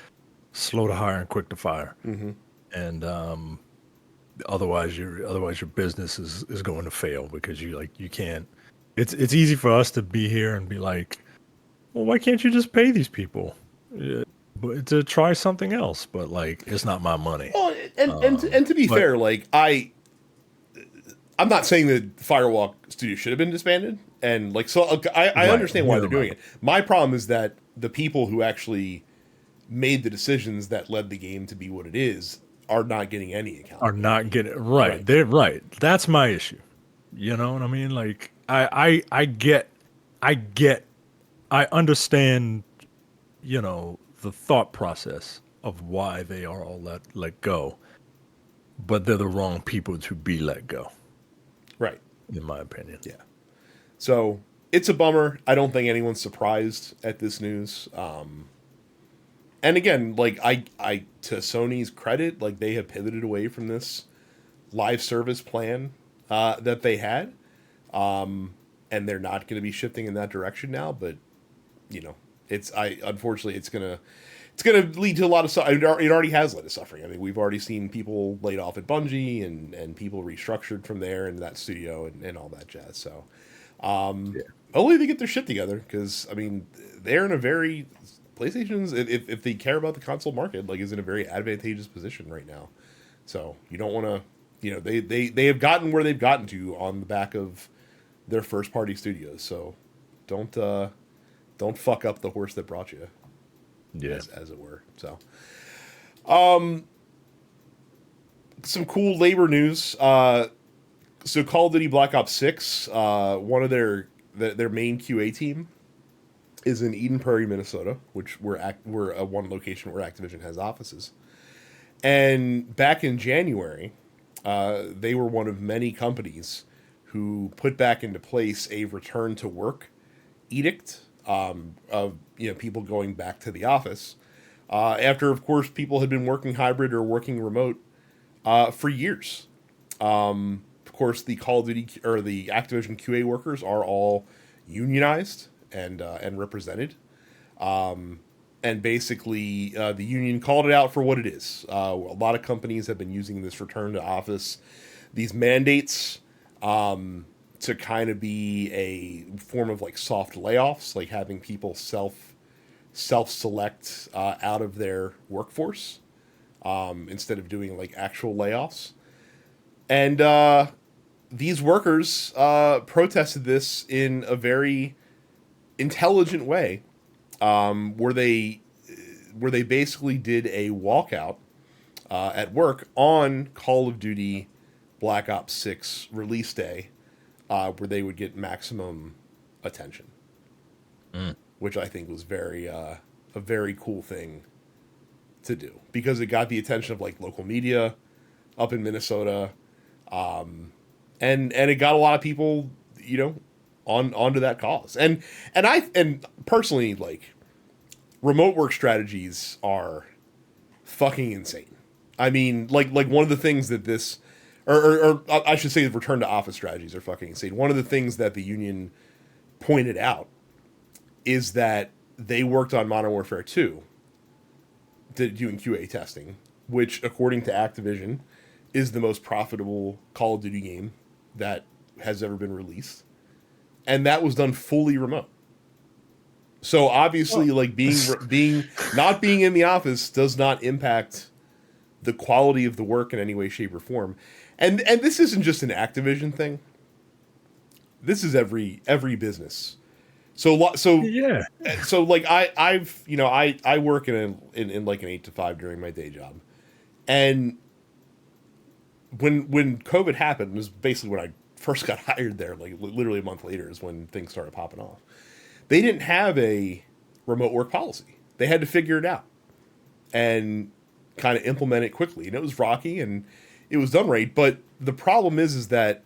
slow to hire and quick to fire, and otherwise your business is going to fail, because you can't. It's easy for us to be here and be like, well, why can't you just pay these people to try something else? But like, it's not my money. Well, and to be fair, like I'm not saying that Firewalk Studio should have been disbanded, and like, so I understand why they're doing it. My problem is that the people who actually made the decisions that led the game to be what it is are not getting any account. Are not getting right. They're right. That's my issue. You know what I mean? Like, I understand, the thought process of why they are all let go, but they're the wrong people to be let go. Right. In my opinion. Yeah. So it's a bummer. I don't think anyone's surprised at this news. And again, like I to Sony's credit, like they have pivoted away from this live service plan that they had, and they're not going to be shifting in that direction now. But unfortunately it's gonna lead to a lot of stuff. It already has led to suffering. I mean, we've already seen people laid off at Bungie and people restructured from there in that studio and all that jazz. So Yeah. Only they get their shit together, because I mean they're in a very PlayStation's, if they care about the console market, like, is in a very advantageous position right now. So you don't want to, they have gotten where they've gotten to on the back of their first party studios. So don't don't fuck up the horse that brought you, Yeah. as it were. So some cool labor news. So Call of Duty Black Ops 6, one of their main QA team is in Eden Prairie, Minnesota, which we're one location where Activision has offices. And back in January, they were one of many companies who put back into place a return to work edict, of people going back to the office, after, of course, people had been working hybrid or working remote for years. Of course, the Call of Duty or the Activision QA workers are all unionized and represented. And basically, the union called it out for what it is. A lot of companies have been using this return to office, these mandates, to kind of be a form of like soft layoffs, like having people self select out of their workforce, instead of doing like actual layoffs. And these workers protested this in a very intelligent way, where they basically did a walkout at work on Call of Duty Black Ops 6 release day, where they would get maximum attention, which I think was a very cool thing to do, because it got the attention of like local media up in Minnesota, and it got a lot of people, onto that cause. And personally, like, remote work strategies are fucking insane. I mean, like one of the things that this, or I should say, the return to office strategies are fucking insane. One of the things that the union pointed out is that they worked on Modern Warfare 2, doing QA testing, which, according to Activision, is the most profitable Call of Duty game that has ever been released. And that was done fully remote. So obviously, like, not being in the office does not impact the quality of the work in any way, shape, or form. And this isn't just an Activision thing. This is every business. So Yeah. so like I work in like an 8 to 5 during my day job, and when COVID happened, it was basically when I first got hired there. Like literally a month later is when things started popping off. They didn't have a remote work policy. They had to figure it out and kind of implement it quickly. And it was rocky, and it was done right. But the problem is that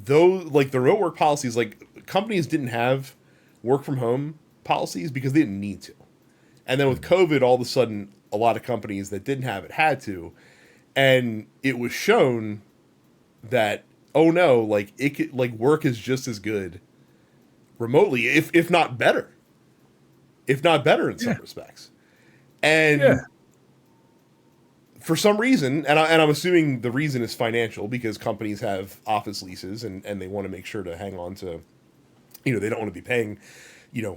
like the remote work policies, like, companies didn't have work from home policies because they didn't need to. And then with COVID, all of a sudden, a lot of companies that didn't have it had to. And it was shown that, oh no, like, it could, like, work is just as good remotely, if not better. If not better in some respects. And for some reason, and I'm assuming the reason is financial, because companies have office leases and they want to make sure to hang on to, they don't want to be paying,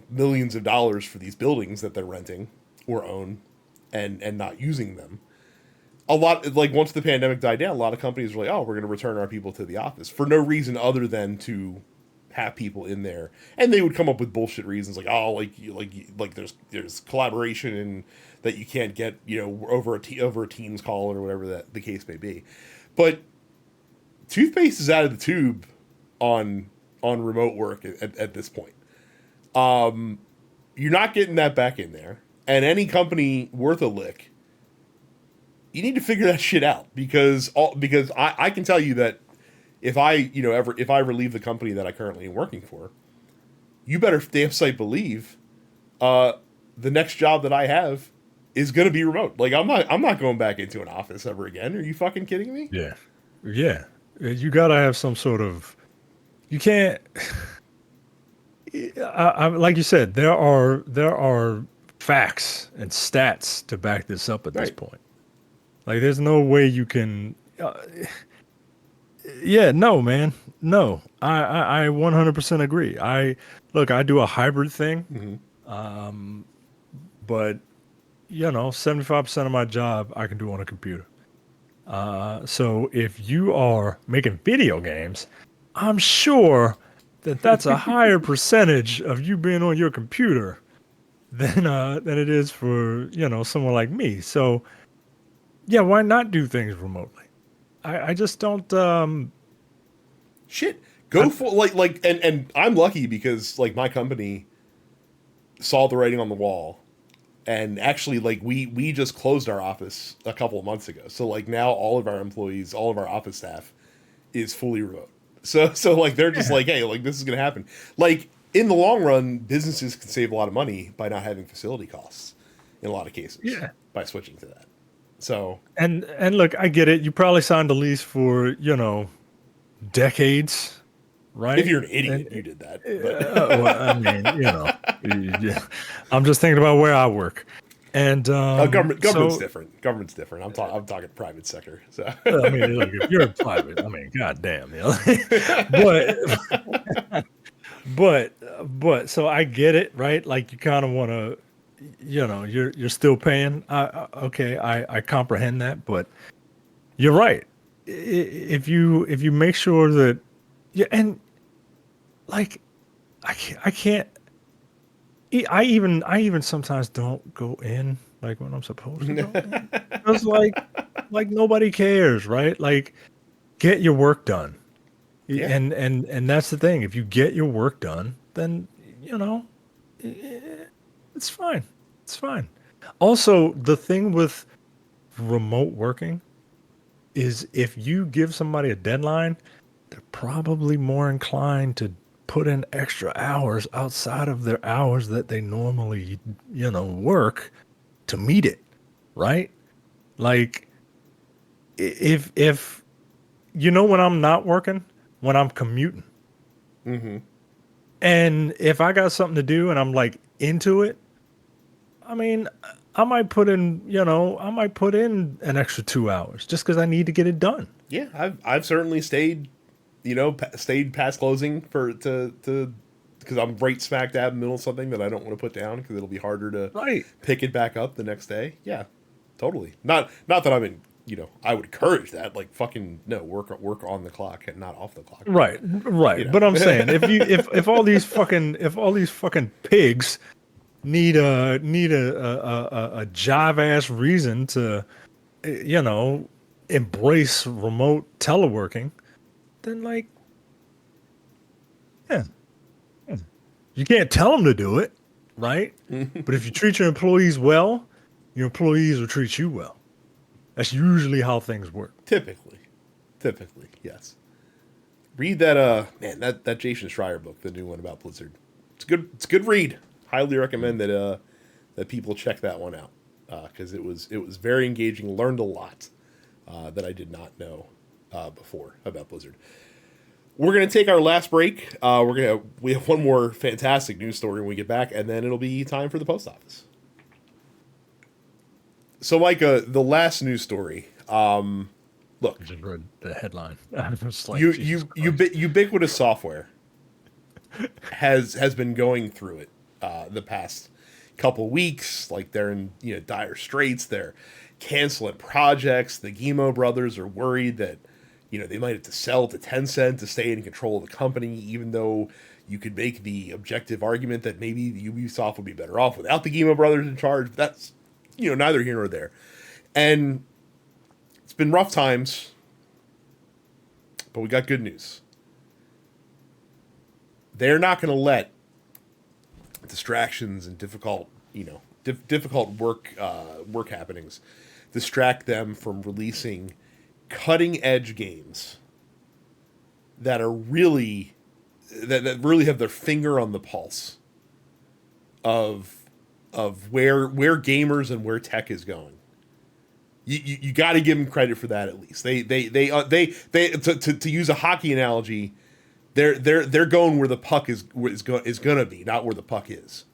millions of dollars for these buildings that they're renting or own and not using them. A lot, like, once the pandemic died down, a lot of companies were like, oh, we're going to return our people to the office for no reason other than to have people in there. And they would come up with bullshit reasons like, oh, like there's collaboration and that you can't get, over a Teams call or whatever that the case may be. But toothpaste is out of the tube on remote work at this point. You're not getting that back in there. And any company worth a lick, you need to figure that shit out, because I can tell you that if I relieve the company that I currently am working for, you better damn sight believe the next job that I have is going to be remote. Like, I'm not going back into an office ever again. Are you fucking kidding me? Yeah. You gotta have some sort of. You can't. Like you said, there are facts and stats to back this up at this point. Like, there's no way you can. No, man. No, I 100% agree. I do a hybrid thing, Hmm. but 75% of my job I can do on a computer. So if you are making video games, I'm sure that that's a higher percentage of you being on your computer than it is for, someone like me. So yeah, why not do things remotely? I just don't Shit, I go for and I'm lucky because like my company saw the writing on the wall, and actually like we just closed our office a couple of months ago. So like now all of our employees, all of our office staff is fully remote. So like they're just yeah, like, hey, like this is gonna happen. Like in the long run, businesses can save a lot of money by not having facility costs in a lot of cases yeah. by switching to that. So And look, I get it. You probably signed a lease for, decades, if right? you're an idiot, And you did that. But well, I mean, yeah, I'm just thinking about where I work. And government's so different. Government's different. I'm talking private sector. So I mean, look, if you're in private, I mean, goddamn, but so I get it, right? Like you kind of want to, you're still paying. Okay, I comprehend that, but you're right. If you make sure that, yeah, and like I can't. I even sometimes don't go in like when I'm supposed to go in. Because like nobody cares, right? Like get your work done. yeah, And that's the thing. If you get your work done, then you know i- it's fine. It's fine. Also, the thing with remote working is if you give somebody a deadline, they're probably more inclined to put in extra hours outside of their hours that they normally, work to meet it, right? Like if when I'm not working, when I'm commuting, hmm, and if I got something to do and I'm like into it, I mean, I might put in an extra 2 hours just because I need to get it done. yeah. I've certainly stayed, stayed past closing to because I'm right smack dab in the middle of something that I don't want to put down because it'll be harder to Right. pick it back up the next day. Yeah, totally. Not that I'm in. I would encourage that. Like fucking no, work on the clock and not off the clock. But Right, right. But I'm know, saying if all these fucking pigs need a jive ass reason to you know embrace remote teleworking, then like yeah, yeah. You can't tell them to do it, right? But if you treat your employees well, your employees will treat you well. That's usually how things work. typically, typically, yes. Read that man that Jason Schreier book, the new one about Blizzard. It's a good read. Highly recommend that people check that one out because it was very engaging. Learned a lot that I did not know before about Blizzard. We're gonna take our last break. We have one more fantastic news story when we get back, and then it'll be time for the post office. So, Micah, the last news story. Look, I just read the headline. I was like, Jesus Christ. ubiquitous software has been going through it the past couple weeks. Like they're in dire straits. They're canceling projects. The Gimo brothers are worried that they might have to sell to Tencent to stay in control of the company, even though you could make the objective argument that maybe the Ubisoft would be better off without the Gimo brothers in charge. But that's neither here nor there. And it's been rough times, but we got good news. They're not going to let distractions and difficult work happenings distract them from releasing cutting edge games that are really that really have their finger on the pulse of where gamers and where tech is going. You got to give them credit for that at least. They to use a hockey analogy, they're going where the puck is gonna be, not where the puck is,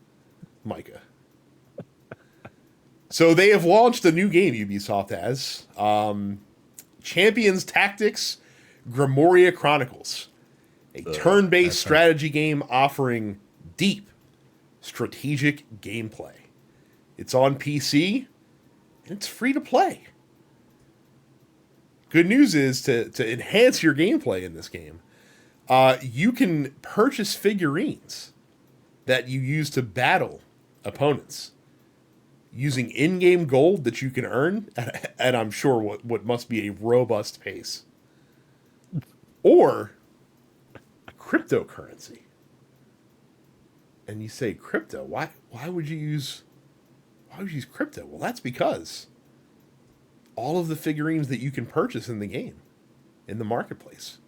Micah. So they have launched a new game. Ubisoft has Champions Tactics Grimoria Chronicles. A turn-based That sounds strategy game offering deep strategic gameplay. It's on PC, and it's free to play. Good news is to enhance your gameplay in this game, you can purchase figurines that you use to battle opponents using in-game gold that you can earn at I'm sure what must be a robust pace. Or cryptocurrency. And you say crypto, why would you use crypto? Well, that's because all of the figurines that you can purchase in the game, in the marketplace,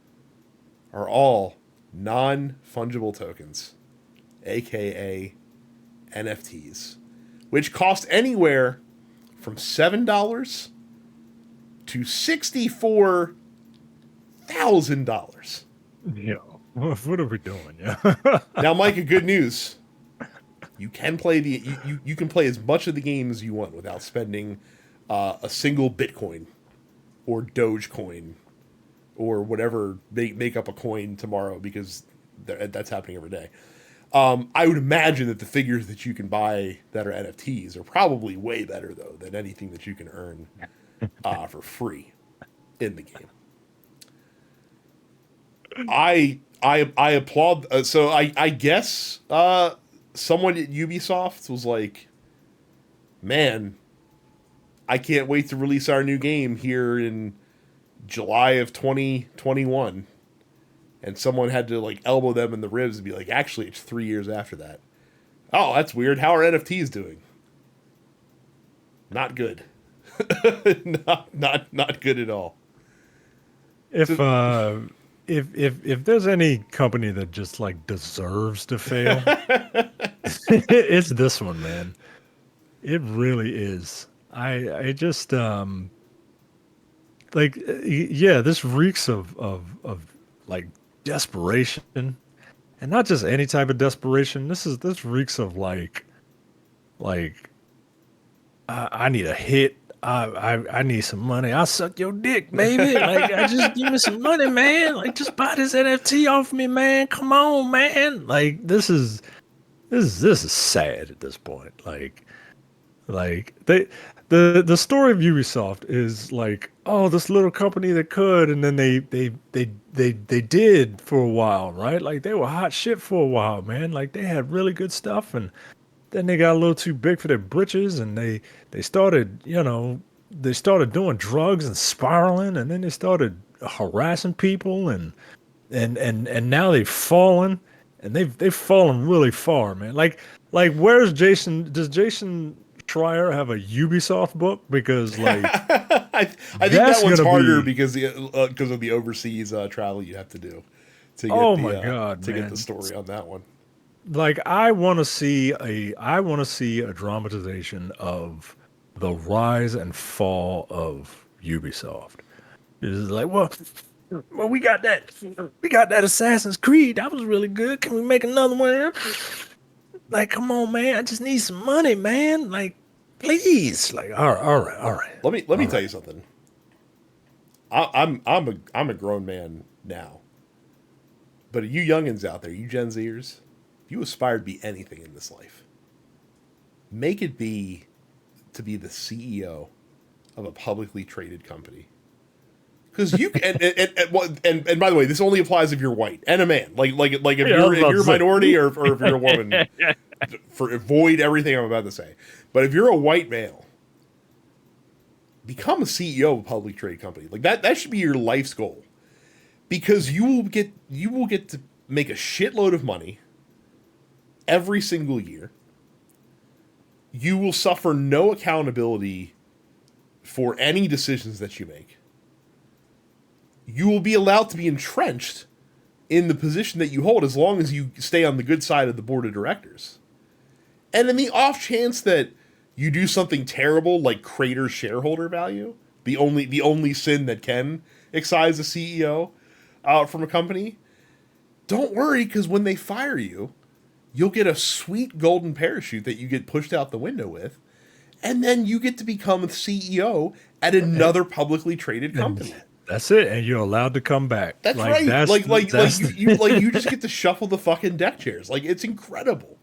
are all non-fungible tokens, aka NFTs, which cost anywhere from $7 to $64,000. yeah. What are we doing? Yeah. Now, Micah, good news. You can play you can play as much of the game as you want without spending a single Bitcoin or Dogecoin or whatever they make up a coin tomorrow, because that's happening every day. I would imagine that the figures that you can buy that are NFTs are probably way better, though, than anything that you can earn for free in the game. I applaud. So I guess someone at Ubisoft was like, "Man, I can't wait to release our new game here in July of 2021." And someone had to like elbow them in the ribs and be like, "Actually, it's 3 years after that." Oh, that's weird. How are NFTs doing? Not good. not good at all. If there's any company that just like deserves to fail, it's this one, man. It really is. I just like yeah, this reeks of like desperation, and not just any type of desperation. This reeks of like I need a hit. I need some money. I'll suck your dick, baby. Like, I just give me some money, man. Like, just buy this NFT off me, man. Come on, man. Like, this is sad at this point. Like the story of Ubisoft is like, oh, this little company that could, and then they did for a while, right? Like, they were hot shit for a while, man. Like, they had really good stuff, and then they got a little too big for their britches, and they started, they started doing drugs and spiraling, and then they started harassing people, and now they've fallen, and they've fallen really far, man. Like where's Jason? Does Jason Schreier have a Ubisoft book? Because like I think that one's harder because of the overseas travel you have to do to get get the story on that one. Like, I want to see a dramatization of the rise and fall of Ubisoft. It's like, well, we got that Assassin's Creed. That was really good. Can we make another one? Like, come on, man. I just need some money, man. Like, please. Like, all right. Let me tell you something. I'm a grown man now. But you youngins out there, you Gen Zers, if you aspire to be anything in this life, make it be to be the CEO of a publicly traded company. Because you and by the way, this only applies if you're white and a man. Like if you're a minority or if you're a woman, avoid everything I'm about to say. But if you're a white male, become a CEO of a publicly traded company. Like that should be your life's goal. Because you will get to make a shitload of money every single year. You will suffer no accountability for any decisions that you make. You will be allowed to be entrenched in the position that you hold as long as you stay on the good side of the board of directors. And in the off chance that you do something terrible like crater shareholder value, the only sin that can excise a CEO from a company, don't worry, because when they fire you, you'll get a sweet golden parachute that you get pushed out the window with, and then you get to become a CEO at another publicly traded company. That's it, and you're allowed to come back. That's Like right. that's that's You just get to shuffle the fucking deck chairs. Like it's incredible.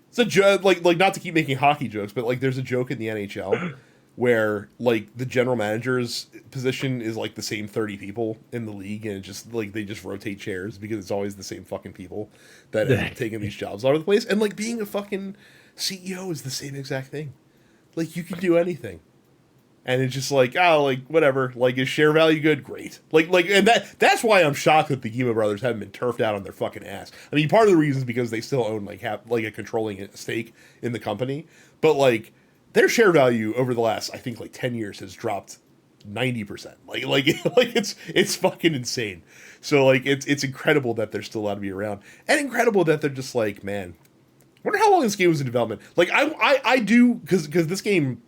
It's a joke. Like not to keep making hockey jokes, but like there's a joke in the NHL where like the general manager's position is like the same 30 people in the league, and it just like they just rotate chairs because it's always the same fucking people that end up taking these jobs all over the place. And like being a fucking CEO is the same exact thing. Like you can do anything. And it's just like, oh, like whatever. Like, is share value good? Great. And that's why I'm shocked that the Gima brothers haven't been turfed out on their fucking ass. I mean, part of the reason is because they still own have a controlling stake in the company, but like their share value over the last, I think, like 10 years has dropped 90%. Like it's fucking insane. So like it's incredible that they're still allowed to be around, and incredible that they're just like, man, I wonder how long this game was in development. Like I do because this game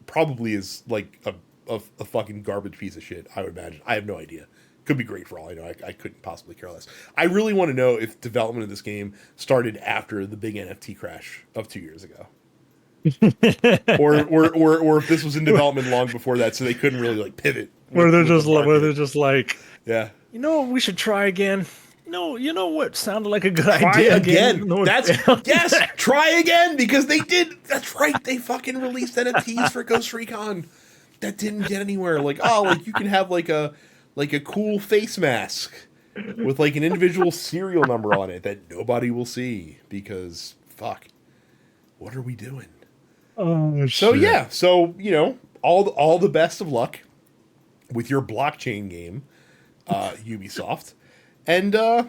probably is like a fucking garbage piece of shit, I would imagine. I have no idea. Could be great for all I know. I couldn't possibly care less. I really want to know if development of this game started after the big NFT crash of 2 years ago. or if this was in development long before that, so they couldn't really like pivot. where they're just like, yeah. You know what we should try again? No, you know what sounded like a good Try idea again. Yes, try again, because they did. That's right. They fucking released NFTs for Ghost Recon that didn't get anywhere. Like, oh, like you can have like a cool face mask with like an individual serial number on it that nobody will see because fuck, what are we doing? Oh, so shit. yeah, so you know, all the best of luck with your blockchain game, Ubisoft. And I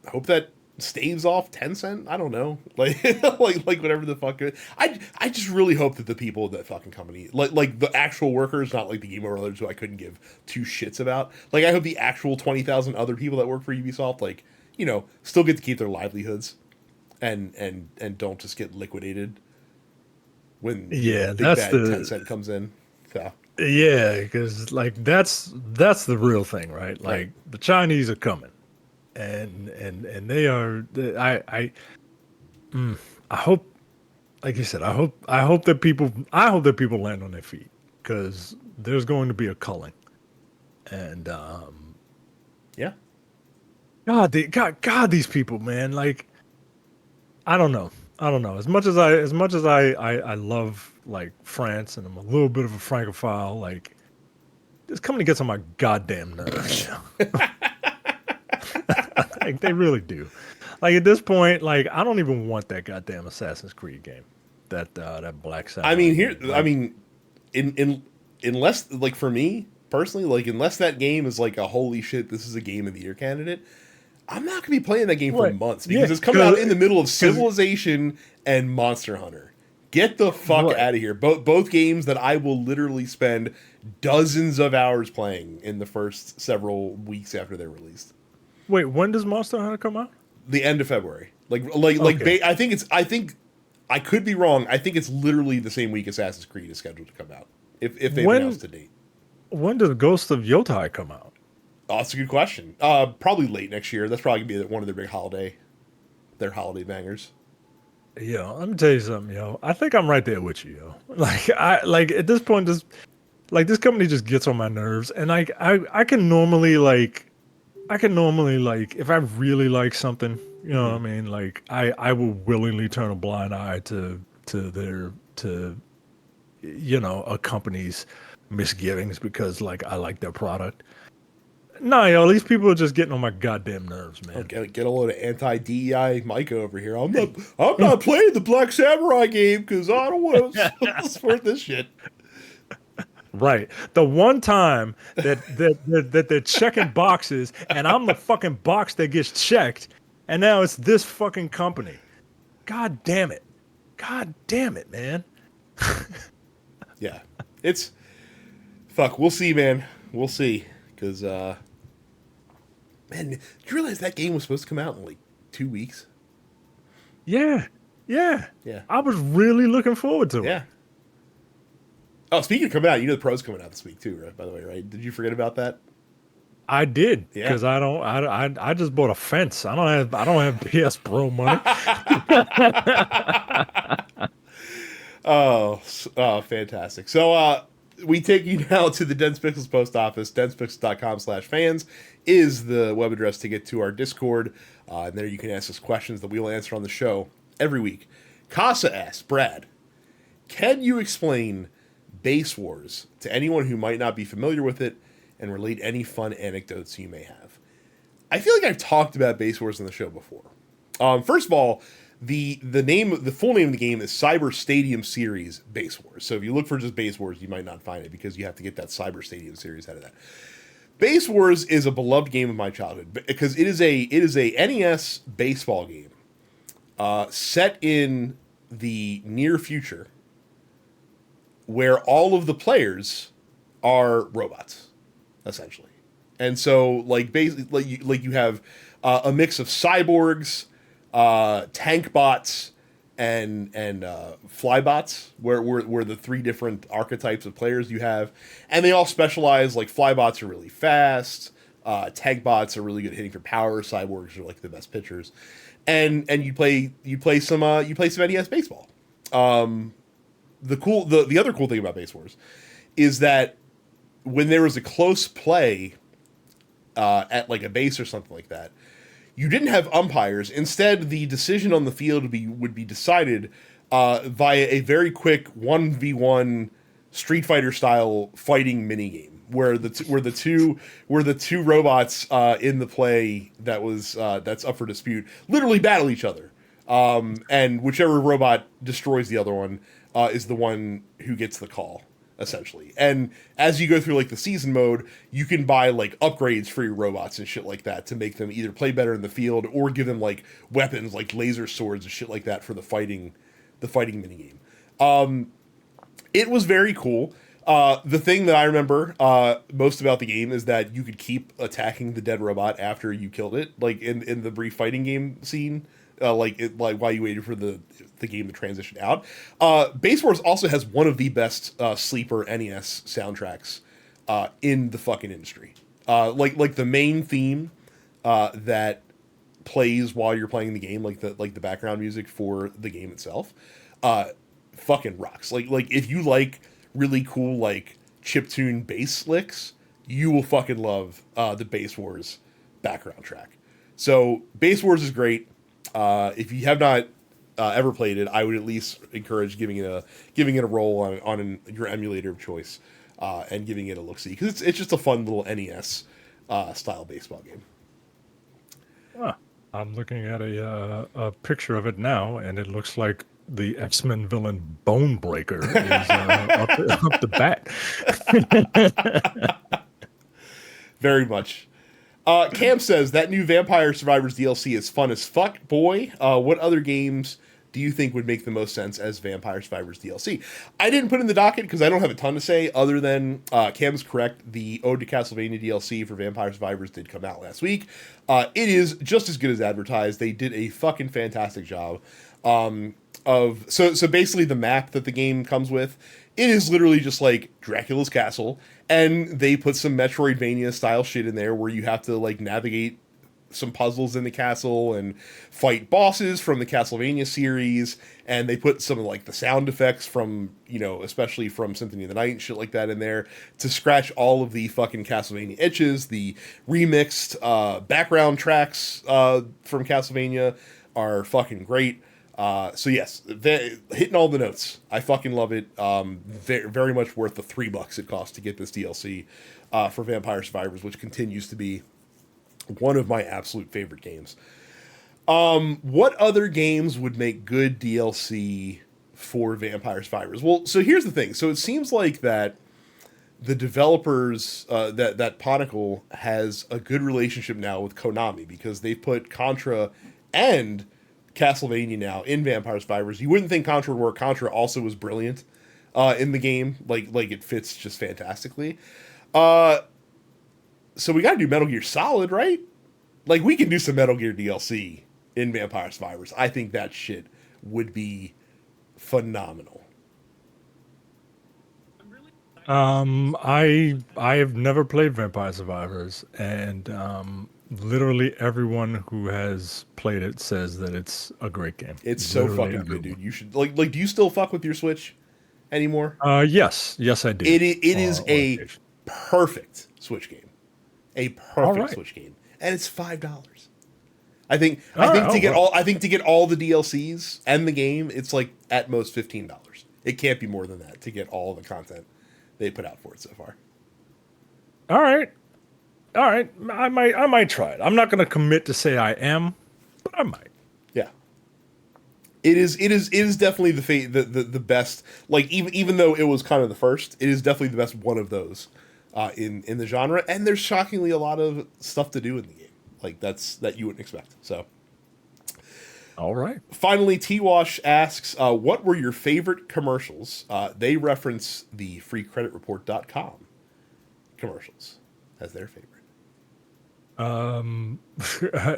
hope that staves off Tencent. I don't know, like whatever the fuck. I just really hope that the people of that fucking company, like the actual workers, not like the Game Brothers who I couldn't give two shits about. Like I hope the actual 20,000 other people that work for Ubisoft, like you know, still get to keep their livelihoods, and don't just get liquidated when big bad Tencent comes in. So. Yeah, because like that's the real thing, right? Like the Chinese are coming, and they are. I hope, like you said, I hope that people land on their feet, because there's going to be a culling, and yeah, God, these people, man, like I don't know. As much as I love like France, and I'm a little bit of a Francophile, like this company gets on my goddamn nerves. Like they really do. Like at this point, like I don't even want that goddamn Assassin's Creed game. That Black Sabbath. I mean, unless like for me personally, like unless that game is like a holy shit, this is a game of the year candidate, I'm not going to be playing that game for months because it's coming out in the middle of Civilization and Monster Hunter. Get the fuck out of here. Both games that I will literally spend dozens of hours playing in the first several weeks after they're released. Wait, when does Monster Hunter come out? The end of February. I think I could be wrong. I think it's literally the same week Assassin's Creed is scheduled to come out. If they've announced a date. When does Ghost of Yotai come out? Oh, that's a good question. Probably late next year. That's probably gonna be one of their big holiday bangers. Yo, let me tell you something, yo. I think I'm right there with you, yo. Like at this point, this company just gets on my nerves, and like I can normally if I really like something, you know what I mean? Like I will willingly turn a blind eye to a company's misgivings because like I like their product. No, yo, these people are just getting on my goddamn nerves, man. Okay, get a load of anti-DEI Micah over here. I'm not playing the Black Samurai game because I don't want to support this shit. Right. The one time that they're checking boxes and I'm the fucking box that gets checked, and now it's this fucking company. God damn it. God damn it, man. Yeah. It's fuck, we'll see, man. We'll see. Because man, did you realize that game was supposed to come out in like 2 weeks? Yeah. Yeah. I was really looking forward to it. Yeah. Oh, speaking of coming out, you know the Pro's coming out this week too, right? By the way, right? Did you forget about that? I did, because I just bought a fence. I don't have PS Pro money. Oh, fantastic. So we take you now to the Dense Pixels post office. densepixels.com/fans is the web address to get to our Discord. And there you can ask us questions that we will answer on the show every week. Casa asks, Brad, can you explain Base Wars to anyone who might not be familiar with it and relate any fun anecdotes you may have? I feel like I've talked about Base Wars on the show before. First of all, the full name of the game is Cyber Stadium Series Base Wars. So if you look for just Base Wars, you might not find it because you have to get that Cyber Stadium Series out of that. Base Wars is a beloved game of my childhood because it is a NES baseball game set in the near future where all of the players are robots, essentially. And so, like, basically, you have a mix of cyborgs, tank bots, and flybots, where the three different archetypes of players you have, and they all specialize. Like, flybots are really fast, tank bots are really good at hitting for power, cyborgs are like the best pitchers, and you play some NES baseball. The other cool thing about Base Wars is that when there was a close play at like a base or something like that, you didn't have umpires. Instead, the decision on the field would be decided via a very quick 1v1 Street Fighter style fighting minigame, where the two robots in the play that's up for dispute literally battle each other, and whichever robot destroys the other one is the one who gets the call, essentially. And as you go through like the season mode, you can buy like upgrades for your robots and shit like that to make them either play better in the field or give them like weapons like laser swords and shit like that for the fighting minigame. It was very cool. The thing that I remember most about the game is that you could keep attacking the dead robot after you killed it, like in the brief fighting game scene. Like while you waited for the game to transition out. Base Wars also has one of the best sleeper NES soundtracks in the fucking industry. Like the main theme that plays while you're playing the game, like the background music for the game itself, fucking rocks. Like if you like really cool like chiptune bass licks, you will fucking love the Base Wars background track. So Base Wars is great. If you have not ever played it, I would at least encourage giving it a roll on your emulator of choice, and giving it a look-see, because it's just a fun little NES style baseball game. I'm looking at a picture of it now, and it looks like the X-Men villain Bonebreaker is up the bat. Very much. Cam says, that new Vampire Survivors DLC is fun as fuck, boy. What other games do you think would make the most sense as Vampire Survivors DLC? I didn't put in the docket because I don't have a ton to say, other than Cam's correct. The Ode to Castlevania DLC for Vampire Survivors did come out last week. It is just as good as advertised. They did a fucking fantastic job. So basically the map that the game comes with, it is literally just like Dracula's castle, and they put some Metroidvania style shit in there where you have to like navigate some puzzles in the castle and fight bosses from the Castlevania series, and they put some of like the sound effects from, especially from Symphony of the Night and shit like that in there to scratch all of the fucking Castlevania itches. The remixed background tracks from Castlevania are fucking great. So yes, hitting all the notes. I fucking love it. Very, very much worth the $3 it costs to get this DLC for Vampire Survivors, which continues to be one of my absolute favorite games. What other games would make good DLC for Vampire Survivors? Well, so here's the thing. So it seems like that the developers, that Ponicle has a good relationship now with Konami, because they've put Contra and Castlevania now in Vampire Survivors. You wouldn't think Contra would work. Contra also was brilliant in the game. Like it fits just fantastically. So we got to do Metal Gear Solid, right? Like, we can do some Metal Gear DLC in Vampire Survivors. I think that shit would be phenomenal. I have never played Vampire Survivors, and literally everyone who has played it says that it's a great game. It's so fucking good, dude. You should like. Do you still fuck with your Switch? anymore? Yes, I do. It is On a occasion. perfect Switch game, a All perfect right. Switch game, and it's $5. All I right. think Oh well. to get all the DLCs and the game, it's like at most $15. It can't be more than that to get all the content they put out for it so far. All right. All right. I might try it. I'm not going to commit to say I am, but I might. Yeah. It is definitely the best. Like even though it was kind of the first, it is definitely the best one of those in the genre. And there's shockingly a lot of stuff to do in the game, like that you wouldn't expect. So All right. finally, T Wash asks, "What were your favorite commercials?" They reference the freecreditreport.com commercials as their favorite.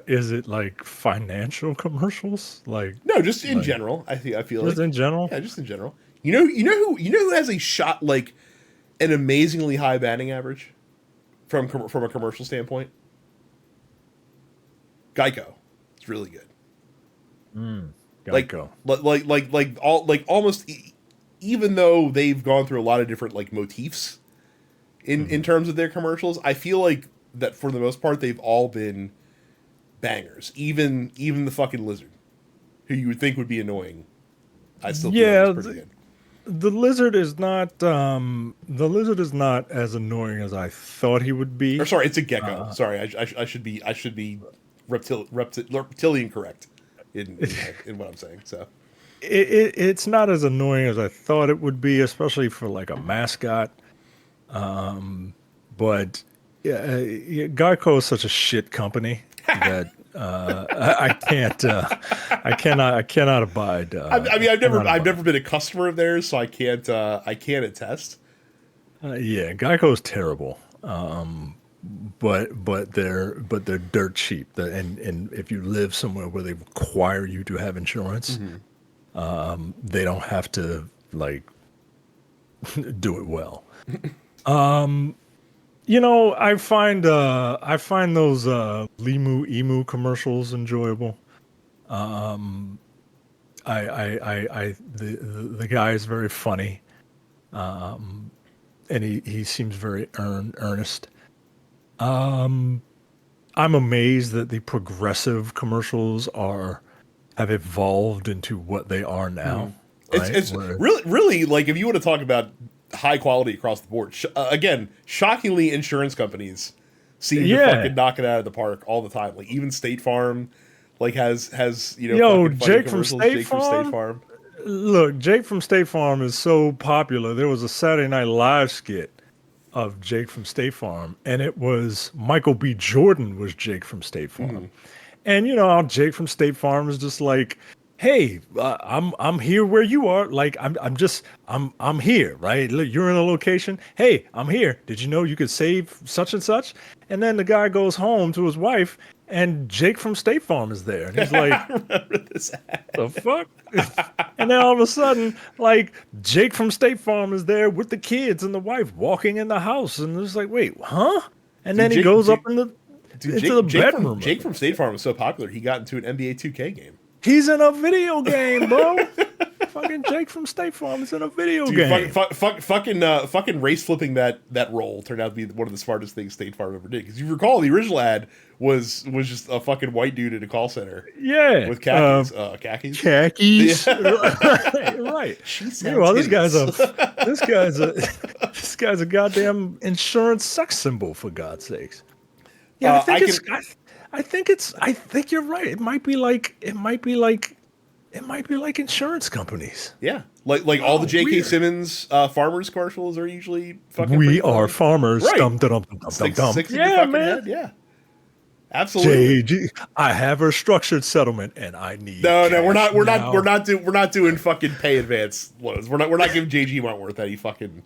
Is it like financial commercials? No, just in Like general. I feel just like, in general? yeah, just in general. You know who has a shot like an amazingly high batting average from a commercial standpoint. Geico, it's really good. Like Geico. almost even though they've gone through a lot of different like motifs in terms of their commercials, I feel like that for the most part they've all been bangers. Even the fucking lizard, who you would think would be annoying, I still feel like Yeah, it's pretty good. the lizard is not as annoying as I thought he would Or be. sorry, it's a gecko. Sorry, I should be reptilian correct in what I'm saying. So It's not as annoying as I thought it would be, especially for like a mascot. But yeah, Geico is such a shit company that I can't, I cannot abide. I mean, Cannot I've abide. never been a customer of theirs, so I can't attest. Yeah, Geico's terrible. But they're dirt cheap. And if you live somewhere where they require you to have insurance, they don't have to like do it well. I find those Limu Emu commercials enjoyable. The guy is very funny, and he seems very earnest. I'm amazed that the progressive commercials have evolved into what they are now, right? It's Where really like if you want to talk about high quality across the board. Again, shockingly, insurance companies seem to yeah, fucking knock it out of the park all the time. Like even State Farm, like has yo, fucking funny Jake from commercials. State Jake from State Farm. Farm. Look, Jake from State Farm is so popular. There was a Saturday Night Live skit of Jake from State Farm, and it was Michael B. Jordan was Jake from State Farm. And you know how Jake from State Farm is just like, "Hey, I'm here where you are. Like I'm here, right? Look, you're in a location. Hey, I'm here. Did you know you could save such and such?" And then the guy goes home to his wife, and Jake from State Farm is there, and he's like, I remember this ad. "The fuck?" And then all of a sudden, like Jake from State Farm is there with the kids and the wife walking in the house, and it's like, "Wait, huh?" And Dude, then he goes up Dude, into the bedroom. Jake from State Farm was so popular, he got into an NBA 2K game. He's in a video game, bro. Fucking Jake from State Farm is in a video Dude, game. fucking race flipping that role turned out to be one of the smartest things State Farm ever did. Because you recall, the original ad was just a fucking white dude in a call center Yeah. with khakis. Khakis. Khakis. Yeah. Right. She sounds Meanwhile, hideous. this guy's a goddamn insurance sex symbol, for God's sakes. Yeah, I think you're right. It might be like insurance companies. Yeah, like all the J.K. Weird. Simmons farmers commercials are usually fucking. We pretty are funny. farmers. Right. Dum dum dum dum Sticks, dum. sticks in your Yeah, fucking man. head. Yeah, absolutely. JG, I have a structured settlement, and I need. No, we're cash now. we're not doing fucking pay advance loans. We're not giving JG Wentworth any fucking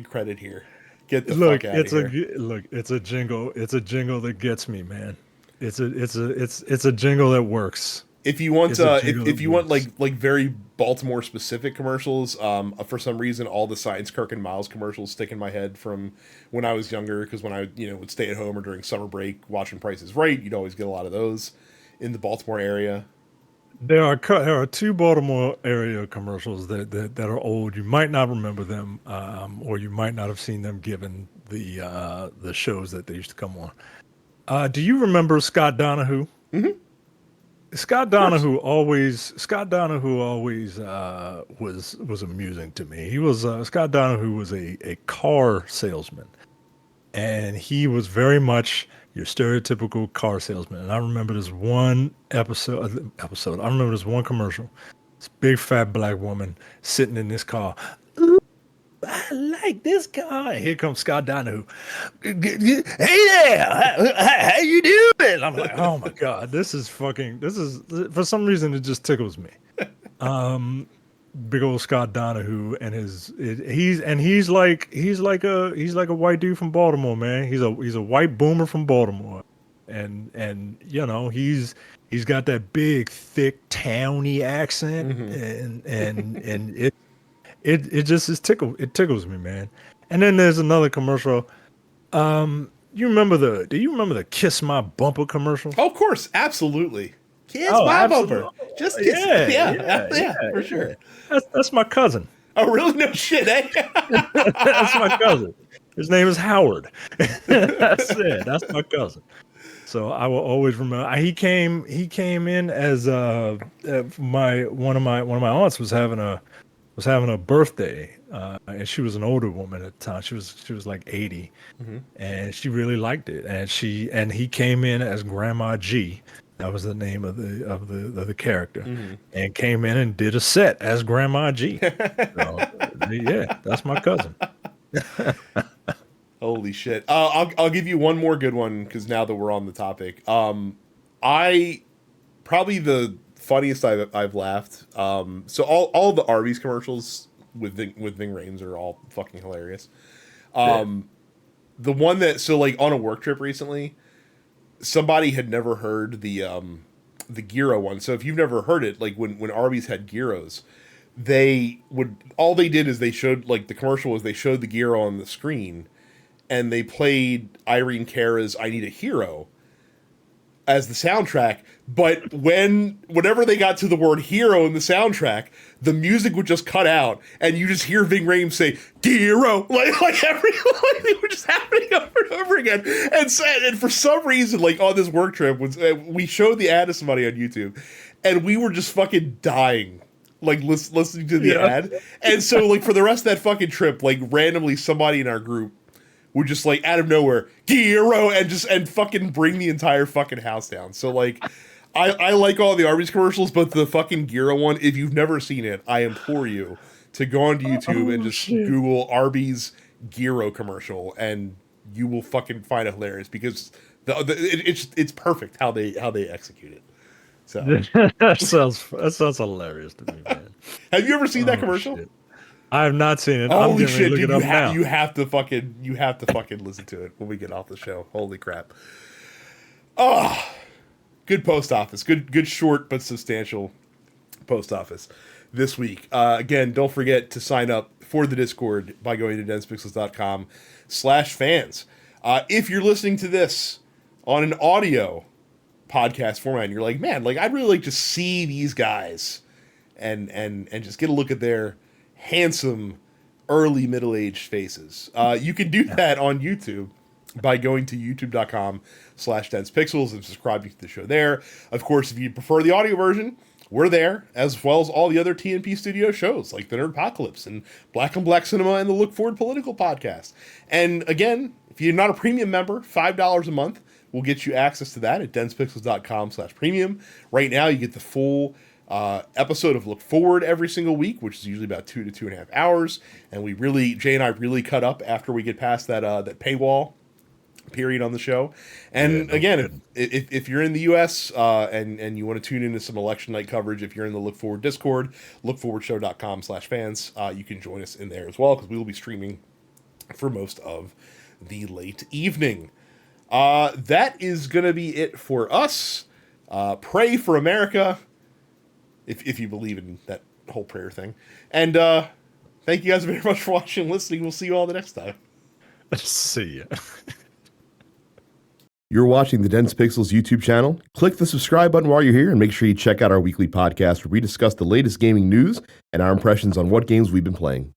credit here. Get the fuck out of here. It's a jingle. It's a jingle that gets me, man. It's a jingle that works. If you want It's a jingle if that you want works. like very Baltimore specific commercials, for some reason all the Science Kirk and Miles commercials stick in my head from when I was younger, because when I would stay at home or during summer break watching Price is Right, you'd always get a lot of those in the Baltimore area. There are two Baltimore area commercials that are old. You might not remember them, or you might not have seen them given the shows that they used to come on. Do you remember Scott Donahue? Hmm. Scott Of course. Donahue always was amusing to me. He was Scott Donahue was a car salesman, and he was very much your stereotypical car salesman. And I remember this one episode. I remember this one commercial. This big fat black woman sitting in this car. I like this car. And here comes Scott Donahue. Hey there, how you doing? I'm like, oh my god, this is fucking. This is for some reason it just tickles me. Big old Scott Donahue and he's like a white dude from Baltimore, man. He's a white boomer from Baltimore, and he's got that big thick towny accent, Hmm. and it just is it tickles me, man. And then there's another commercial. Do you remember the Kiss My Bumper commercial? Oh, of course, absolutely. Kiss Oh, my bumper. absolutely. Just kiss it. Yeah, Yeah, yeah, yeah, for yeah, yeah. sure. That's my cousin. Oh, really? No shit, eh? That's my cousin. His name is Howard. That's it. That's my cousin. So I will always remember. He came in as my one of my aunts was having a birthday, and she was an older woman at the time. She was like 80, Hmm. and she really liked it. And he came in as Grandma G. That was the name of the character, Hmm. and came in and did a set as Grandma G. So, yeah, that's my cousin. Holy shit. I'll give you one more good one because now that we're on the topic, I probably the funniest I've laughed. So all the Arby's commercials with Ving Rhames are all fucking hilarious. Yeah. The one that so like on a work trip recently, somebody had never heard the gyro one. So if you've never heard it, like when Arby's had gyros, they would all they did is they showed like the commercial was they showed the gyro on the screen and they played Irene Cara's "I Need a Hero" as the soundtrack. But whenever they got to the word hero in the soundtrack, the music would just cut out, and you just hear Ving Rhames say "hero" like every like it was just happening over and over again. And for some reason, like on this work trip, was we showed the ad to somebody on YouTube, and we were just fucking dying. Like listening to the Yeah. ad, and so like for the rest of that fucking trip, like randomly somebody in our group would just like out of nowhere Giro and fucking bring the entire fucking house down. So like I like all the Arby's commercials, but the fucking Giro one, if you've never seen it, I implore you to go onto YouTube and Oh just shit. Google Arby's Giro commercial and you will fucking find it hilarious because it's perfect how they execute it. So That sounds hilarious to me, man. have you ever seen that Oh commercial? shit. I have not seen it. I'm Holy getting ready shit, to look dude! it up now. You have to fucking listen to it when we get off the show. Holy crap! Good post office. Good short but substantial post office this week. Again, don't forget to sign up for the Discord by going to densepixels.com/fans. If you're listening to this on an audio podcast format, and you're like, man, like I'd really like to see these guys and just get a look at their handsome early middle-aged faces. You can do that on YouTube by going to youtube.com/densepixels and subscribing to the show there. Of course, if you prefer the audio version, we're there, as well as all the other TNP Studio shows, like the Nerdpocalypse and Black and Black Cinema and the Look Forward Political Podcast. And again, if you're not a premium member, $5 a month will get you access to that at densepixels.com/premium. Right now, you get the full episode of Look Forward every single week, which is usually about 2 to 2.5 hours. And Jay and I really cut up after we get past that paywall period on the show. And Yeah, no again, kidding. if you're in the U.S. And you want to tune into some election night coverage, if you're in the Look Forward Discord, lookforwardshow.com/fans, you can join us in there as well because we will be streaming for most of the late evening. That is going to be it for us. Pray for America, if you believe in that whole prayer thing. And thank you guys very much for watching and listening. We'll see you all the next time. See ya. You're watching the Dense Pixels YouTube channel. Click the subscribe button while you're here and make sure you check out our weekly podcast where we discuss the latest gaming news and our impressions on what games we've been playing.